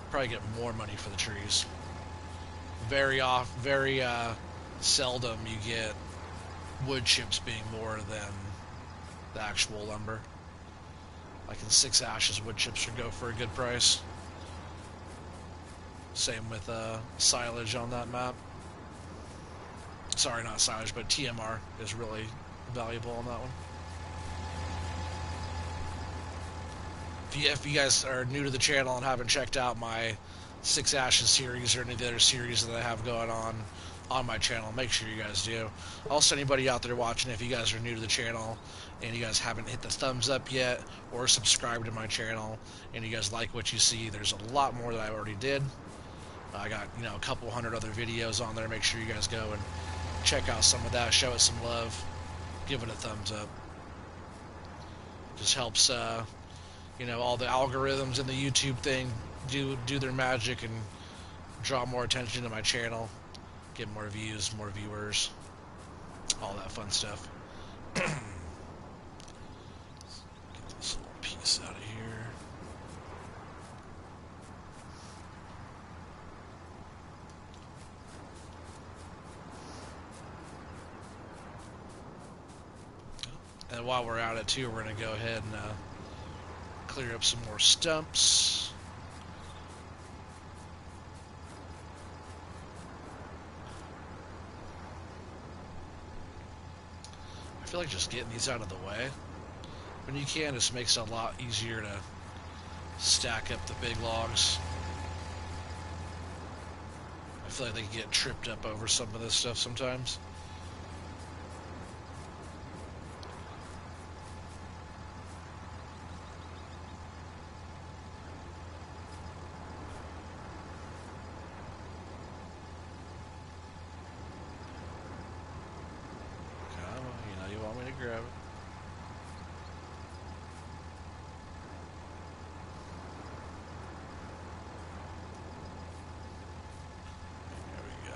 Speaker 1: probably get more money for the trees. Very seldom you get wood chips being more than the actual lumber. Like in 6 ashes, wood chips should go for a good price. Same with silage on that map. Sorry, not silage, but TMR is really valuable on that one. If you guys are new to the channel and haven't checked out my 6 Ashes series or any of the other series that I have going on my channel, make sure you guys do. Also, anybody out there watching, if you guys are new to the channel and you guys haven't hit the thumbs up yet or subscribed to my channel and you guys like what you see, there's a lot more that I already did. I got, a couple hundred other videos on there. Make sure you guys go and check out some of that, show it some love, give it a thumbs up. Just helps all the algorithms in the YouTube thing do their magic and draw more attention to my channel, get more views, more viewers, all that fun stuff. Get this little piece out of here. And while we're at it too, we're going to go ahead and clear up some more stumps. I feel like just getting these out of the way when you can just makes it a lot easier to stack up the big logs. I feel like they can get tripped up over some of this stuff sometimes. Grab it. There we go.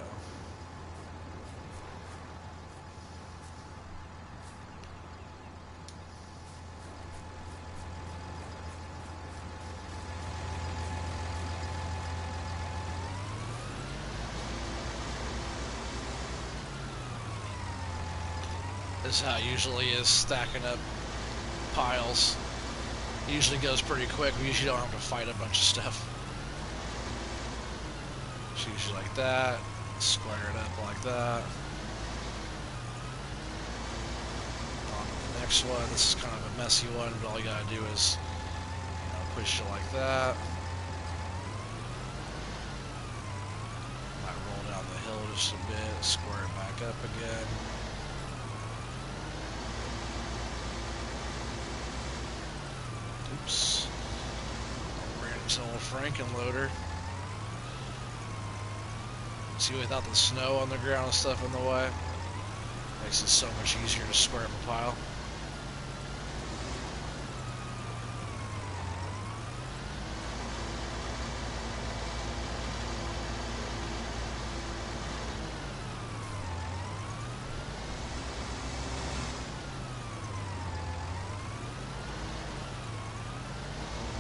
Speaker 1: This is how it usually is, stacking up piles. It usually goes pretty quick. We usually don't have to fight a bunch of stuff. It's usually like that. Square it up like that. On to the next one. This is kind of a messy one, but all you gotta do is push it like that. Might roll down the hill just a bit, square it back up again. Oops. I ran into an old Frankenloader. See, without the snow on the ground and stuff in the way, makes it so much easier to square up a pile.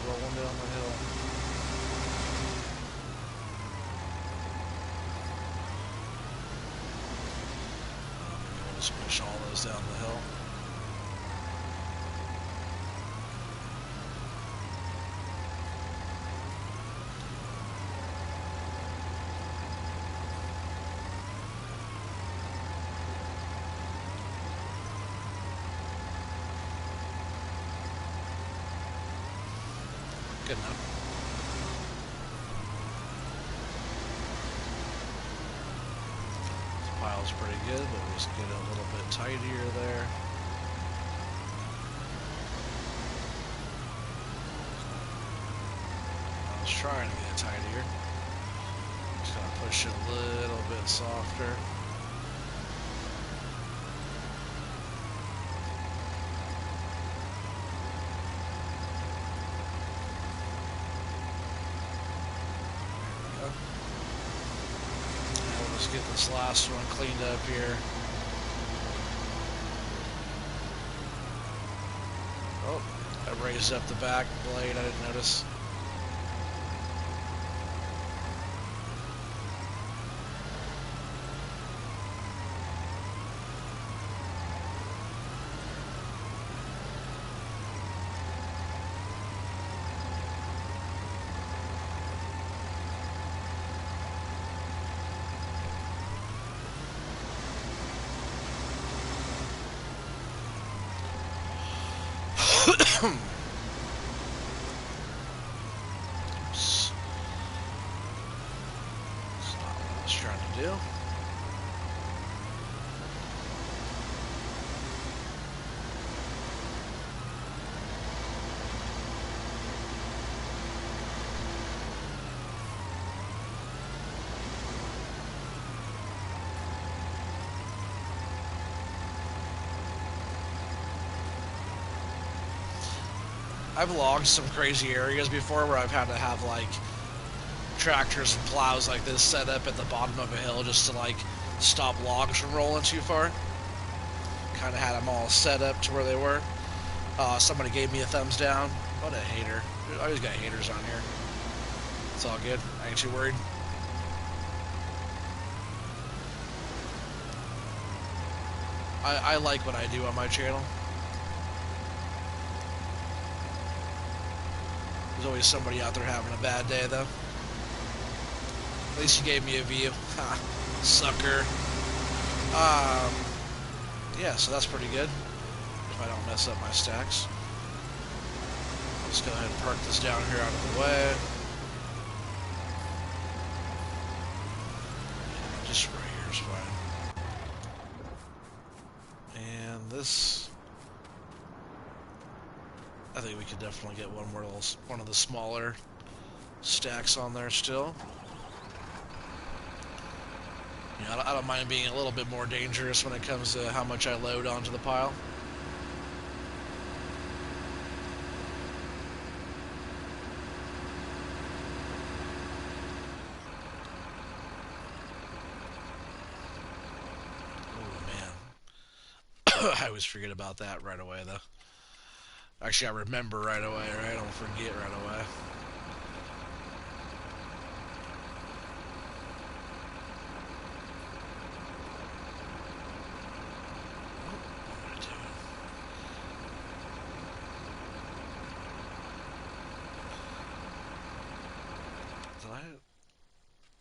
Speaker 1: Rolling down the hill. We'll just push all those down the hill. Good enough. This pile's pretty good, but we'll just get it a little bit tidier there. I was trying to get it tidier. Just gonna push it a little bit softer. Let's get this last one cleaned up here. Oh, I raised up the back blade, I didn't notice. Oops. That's not what I was trying to do. I've logged some crazy areas before where I've had to have like tractors and plows like this set up at the bottom of a hill just to like stop logs from rolling too far. Kind of had them all set up to where they were. Somebody gave me a thumbs down. What a hater. I always got haters on here. It's all good. I ain't too worried. I like what I do on my channel. There's always somebody out there having a bad day, though. At least you gave me a view. Ha, sucker. Yeah, so that's pretty good. If I don't mess up my stacks. Let's go ahead and park this down here out of the way. Just right here is fine. And this... I think we could definitely get one of the smaller stacks on there still. You know, I don't mind being a little bit more dangerous when it comes to how much I load onto the pile. Oh man, I always forget about that right away though. Actually, I remember right away, right? I don't forget right away.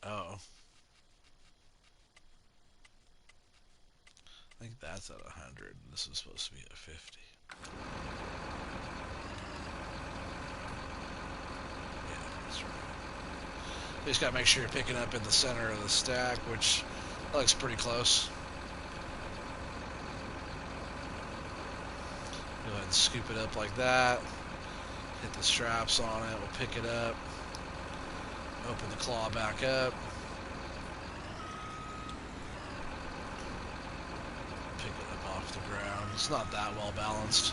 Speaker 1: Oh. I think that's at 100. This is supposed to be at 50. Yeah, that's right. You just gotta make sure you're picking up in the center of the stack, which looks pretty close. Go ahead and scoop it up like that. Hit the straps on it. We'll pick it up. Open the claw back up. Pick it up off the ground. It's not that well balanced.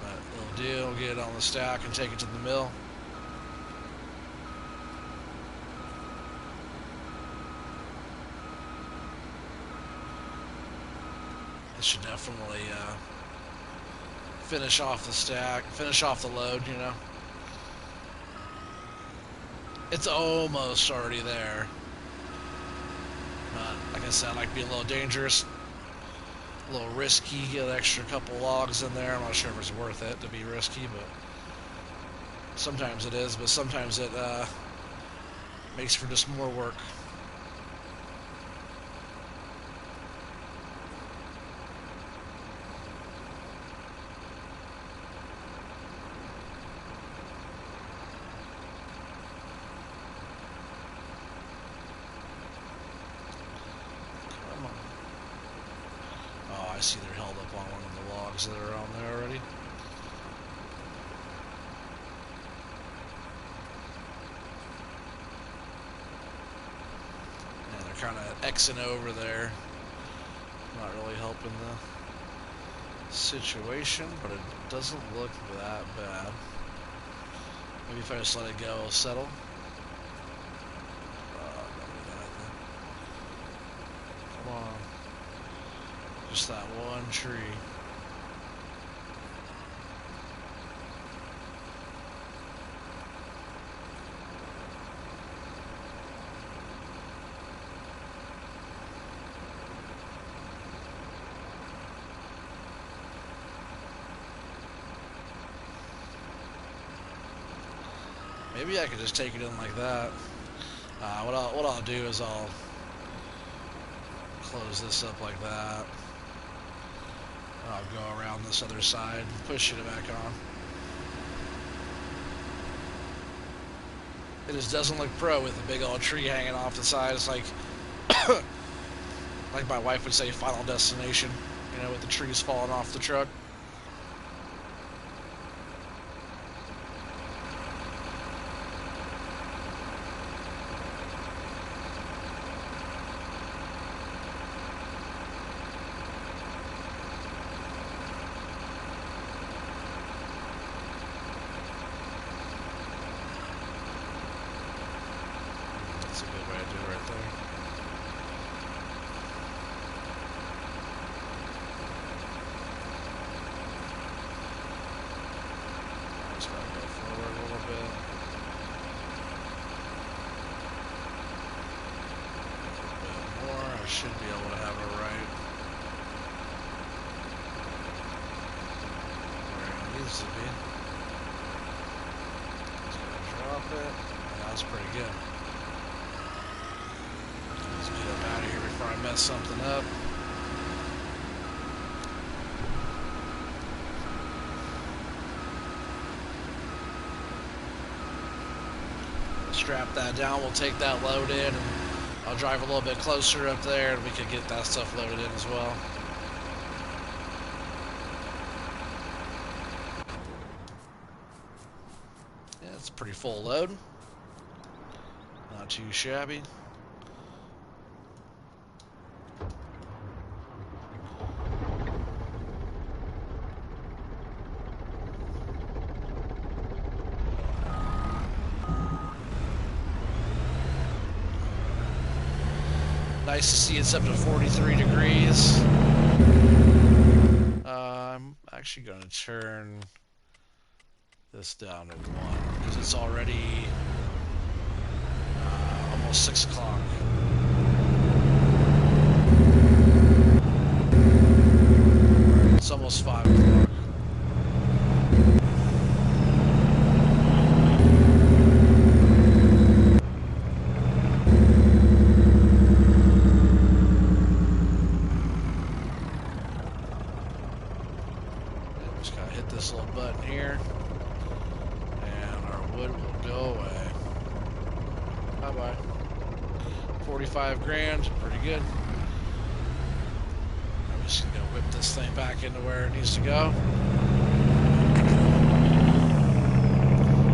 Speaker 1: But it'll do. We'll get it on the stack and take it to the mill. This should definitely finish off the stack, finish off the load, you know. It's almost already there. But like I said, I like being a little dangerous, a little risky, get an extra couple logs in there. I'm not sure if it's worth it to be risky, but sometimes it is, but sometimes it makes for just more work. I see they're held up on one of the logs that are on there already. Yeah, they're kind of Xing over there. Not really helping the situation, but it doesn't look that bad. Maybe if I just let it go, it'll settle. Don't do that. Come on. Just that one tree. Maybe I could just take it in like that. What I'll do is I'll close this up like that. I'll go around this other side, push it back on. It just doesn't look pro with a big old tree hanging off the side. It's like, like my wife would say, Final Destination. You know, with the trees falling off the truck. That's a good way to do it right there. Just gotta go forward a little bit. A little bit more. I should be able to have it right where it needs to be. Just gonna drop it. Yeah, that's pretty good. Let's get up out of here before I mess something up. Strap that down, we'll take that load in, and I'll drive a little bit closer up there and we can get that stuff loaded in as well. Yeah, it's a pretty full load. Not too shabby. Nice to see it's up to 43 degrees. I'm actually going to turn this down to 1 because it's already almost 6 o'clock. It's almost 5 o'clock. Just gotta hit this little button here, and our wood will go away. Bye-bye. 45 grand, pretty good. I'm just gonna whip this thing back into where it needs to go.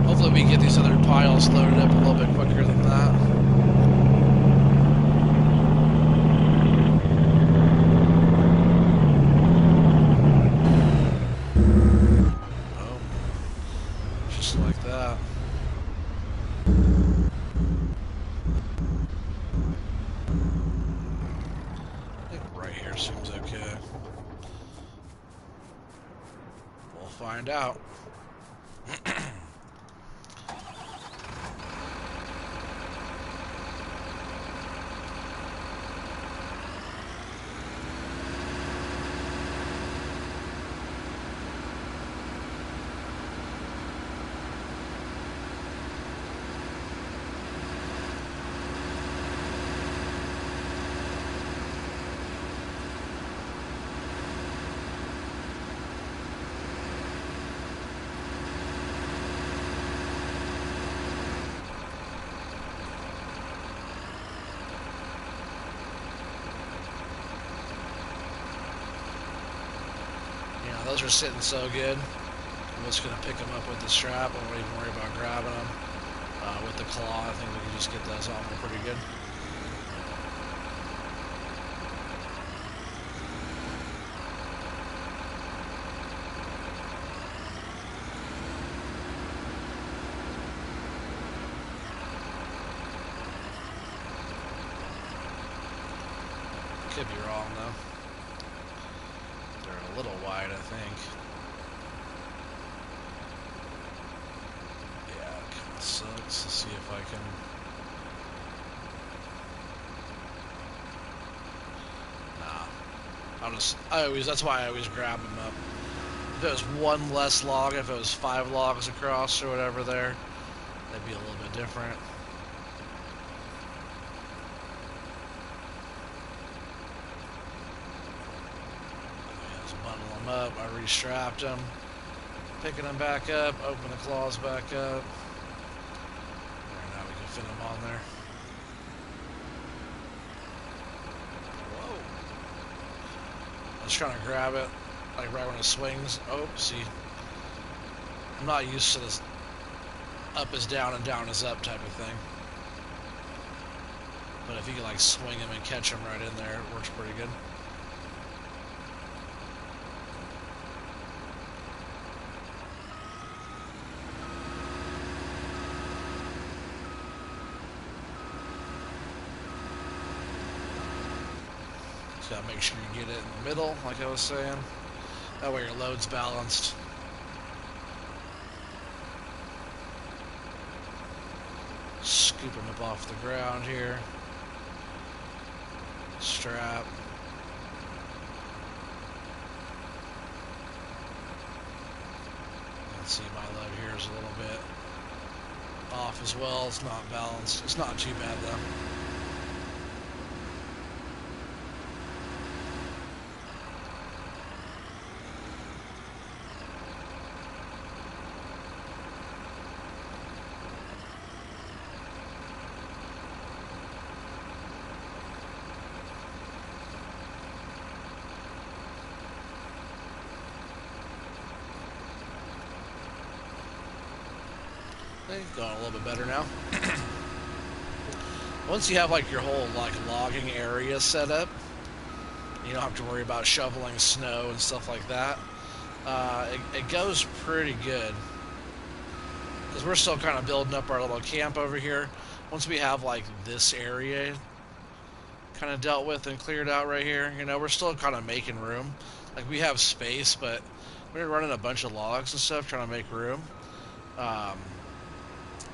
Speaker 1: Hopefully we can get these other piles loaded up a little bit quicker than that. Oh, just like that. I think right here seems okay. We'll find out. Those are sitting so good. I'm just going to pick them up with the strap. I won't even worry about grabbing them. With the claw, I think we can just get those on there pretty good. Could be wrong though. They're a little wide, I think. Yeah, it kind of sucks. Let's see if I can. Nah. That's why I always grab them up. If it was one less log, if it was 5 logs across or whatever there, That'd be a little bit different. Just bundle them up. I restrapped them. Picking them back up. Open the claws back up. There, now we can fit them on there. Whoa. I was trying to grab it, like right when it swings. Oh, see. I'm not used to this up is down and down is up type of thing. But if you can like swing them and catch them right in there, it works pretty good. Just gotta make sure you get it in the middle, like I was saying. That way your load's balanced. Scoop them up off the ground here. Strap. Let's see, my load here is a little bit off as well. It's not balanced. It's not too bad though. Going a little bit better now. Once you have like your whole like logging area set up, you don't have to worry about shoveling snow and stuff like that. It goes pretty good because we're still kind of building up our little camp over here. Once we have like this area kind of dealt with and cleared out right here, you know, we're still kind of making room. Like we have space, but we're running a bunch of logs and stuff trying to make room.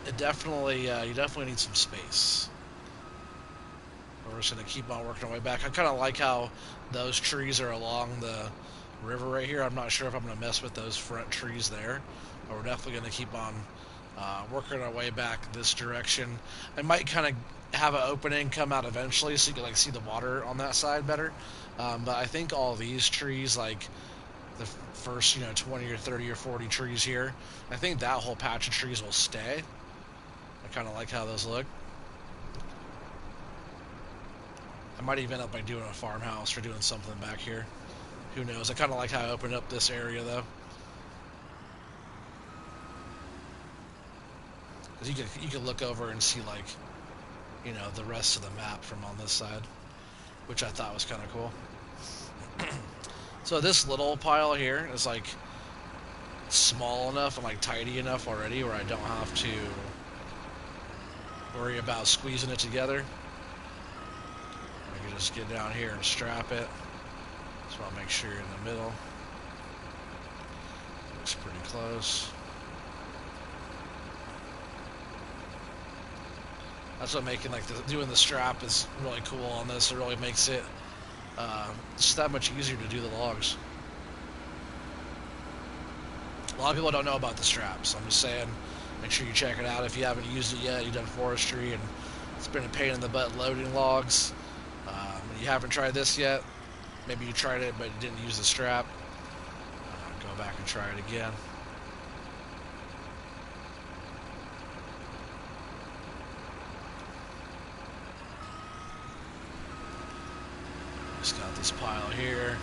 Speaker 1: It definitely, you definitely need some space. But we're just going to keep on working our way back. I kind of like how those trees are along the river right here. I'm not sure if I'm going to mess with those front trees there. But we're definitely going to keep on working our way back this direction. I might kind of have an opening come out eventually so you can like see the water on that side better. But I think all these trees, like the first, 20 or 30 or 40 trees here, I think that whole patch of trees will stay. I kind of like how those look. I might even end up by doing a farmhouse or doing something back here. Who knows? I kind of like how I opened up this area though. Because you can look over and see like, the rest of the map from on this side, which I thought was kind of cool. So this little pile here is like small enough and like tidy enough already where I don't have to worry about squeezing it together. I can just get down here and strap it. So I'll make sure you're in the middle. Looks pretty close. That's what making like doing the strap is really cool on this. It really makes it just that much easier to do the logs. A lot of people don't know about the straps. I'm just saying, make sure you check it out if you haven't used it yet. You've done forestry and it's been a pain in the butt loading logs. You haven't tried this yet. Maybe you tried it but you didn't use the strap. Go back and try it again. Just got this pile here.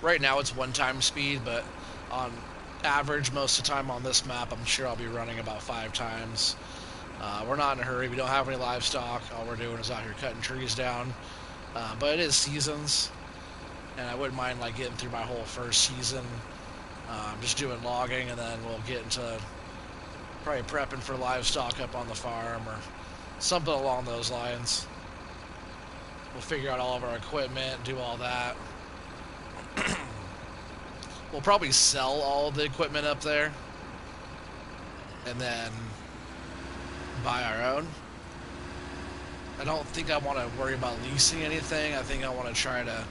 Speaker 1: Right now it's 1 time speed, but on average most of the time on this map I'm sure I'll be running about 5 times. We're not in a hurry. We don't have any livestock. All we're doing is out here cutting trees down. But it is seasons, and I wouldn't mind like getting through my whole first season just doing logging, and then we'll get into probably prepping for livestock up on the farm or something along those lines. We'll figure out all of our equipment, do all that. We'll probably sell all of the equipment up there and then buy our own. I don't think I want to worry about leasing anything. I think I want to try to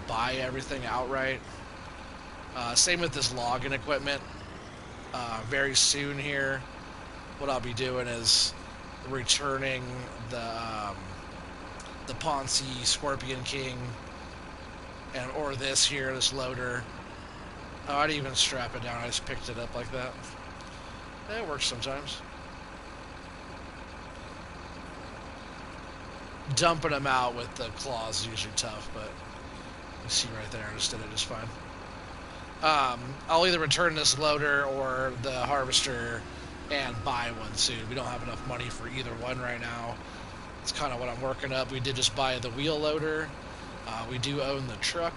Speaker 1: buy everything outright. Same with this logging equipment. Very soon here, what I'll be doing is returning the Ponzi Scorpion King, and or this loader. Oh, I didn't even strap it down. I just picked it up like that. It works sometimes. Dumping them out with the claws is usually tough, but you see right there, I just did it just fine. I'll either return this loader or the harvester and buy one soon. We don't have enough money for either one right now. It's kind of what I'm working up. We did just buy the wheel loader. We do own the truck.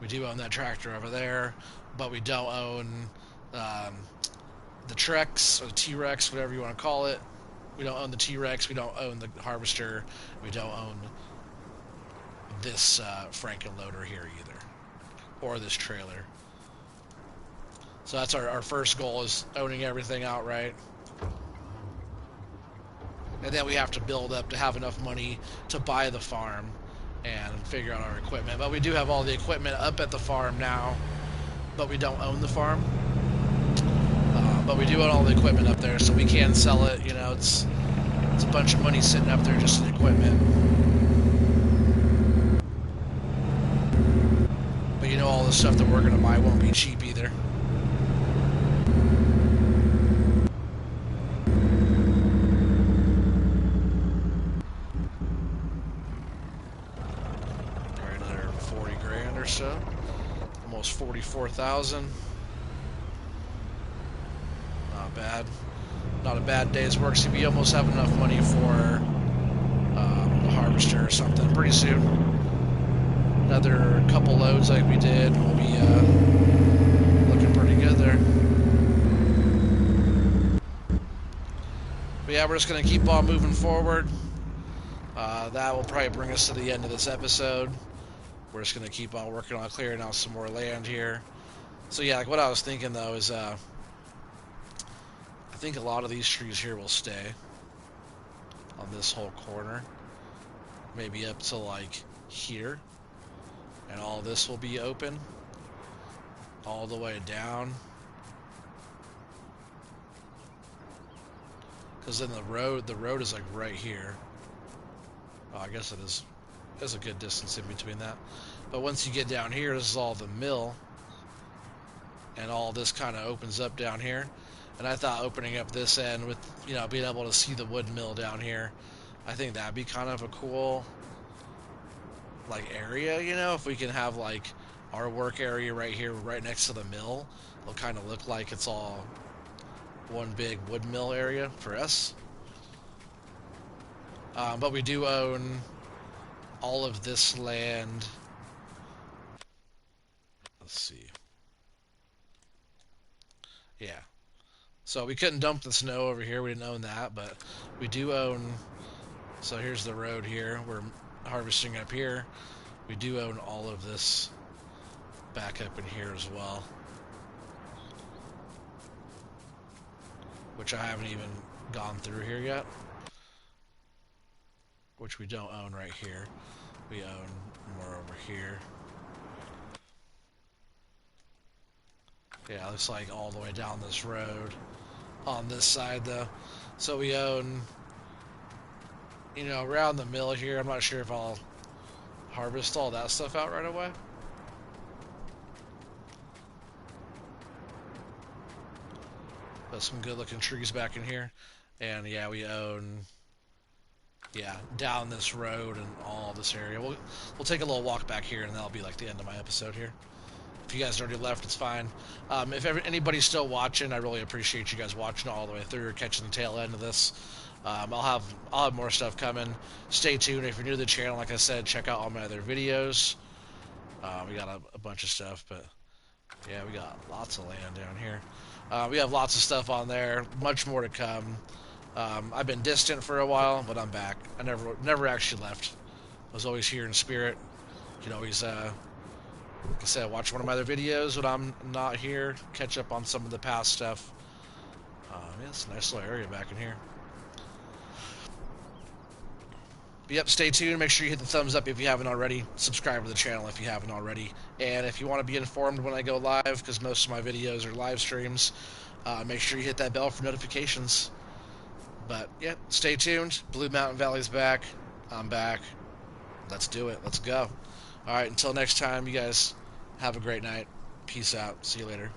Speaker 1: We do own that tractor over there, but we don't own the Trex or the T-Rex, whatever you want to call it. We don't own the T-Rex. We don't own the harvester. We don't own this Franken loader here either, or this trailer. So that's our first goal, is owning everything outright. And then we have to build up to have enough money to buy the farm and figure out our equipment. But we do have all the equipment up at the farm now, but we don't own the farm. But we do own all the equipment up there, so we can sell it. You know, it's a bunch of money sitting up there just in equipment. But you know, all the stuff that we're going to buy won't be cheap either. Or so, almost 44,000. Not bad. Not a bad day's work. See, we almost have enough money for the harvester or something pretty soon. Another couple loads like we did, we'll be looking pretty good there. But yeah, we're just gonna keep on moving forward. That will probably bring us to the end of this episode. We're just going to keep on working on clearing out some more land here. So yeah, like what I was thinking though is I think a lot of these trees here will stay on this whole corner. Maybe up to like here. And all this will be open. All the way down. Because then the road is like right here. Oh, I guess it is. There's a good distance in between that. But once you get down here, this is all the mill. And all this kind of opens up down here. And I thought opening up this end with, you know, being able to see the wood mill down here, I think that'd be kind of a cool, like, area, you know? If we can have, like, our work area right here, right next to the mill, it'll kind of look like it's all one big wood mill area for us. But we do own all of this land. Let's see. Yeah. So we couldn't dump the snow over here. We didn't own that, but we do own. So here's the road here. We're harvesting up here. We do own all of this back up in here as well, which I haven't even gone through here yet. Which we don't own right here. We own more over here. Yeah, looks like all the way down this road. On this side, though. So we own, you know, around the mill here. I'm not sure if I'll harvest all that stuff out right away. But some good looking trees back in here. And yeah, we own, yeah, down this road and all this area. We'll take a little walk back here, and that'll be like the end of my episode here. If you guys already left, it's fine. If anybody's still watching, I really appreciate you guys watching all the way through or catching the tail end of this. I'll have more stuff coming. Stay tuned. If you're new to the channel, like I said, check out all my other videos. We got a bunch of stuff, but yeah, we got lots of land down here. We have lots of stuff on there. Much more to come. I've been distant for a while, but I'm back. I never actually left. I was always here in spirit. You can always, like I said, watch one of my other videos when I'm not here. Catch up on some of the past stuff. Yeah, it's a nice little area back in here. yep, stay tuned. Make sure you hit the thumbs up if you haven't already. Subscribe to the channel if you haven't already. And if you want to be informed when I go live, because most of my videos are live streams, make sure you hit that bell for notifications. But yeah, stay tuned. Blue Mountain Valley's back. I'm back. Let's do it. Let's go. All right, until next time, you guys have a great night. Peace out. See you later.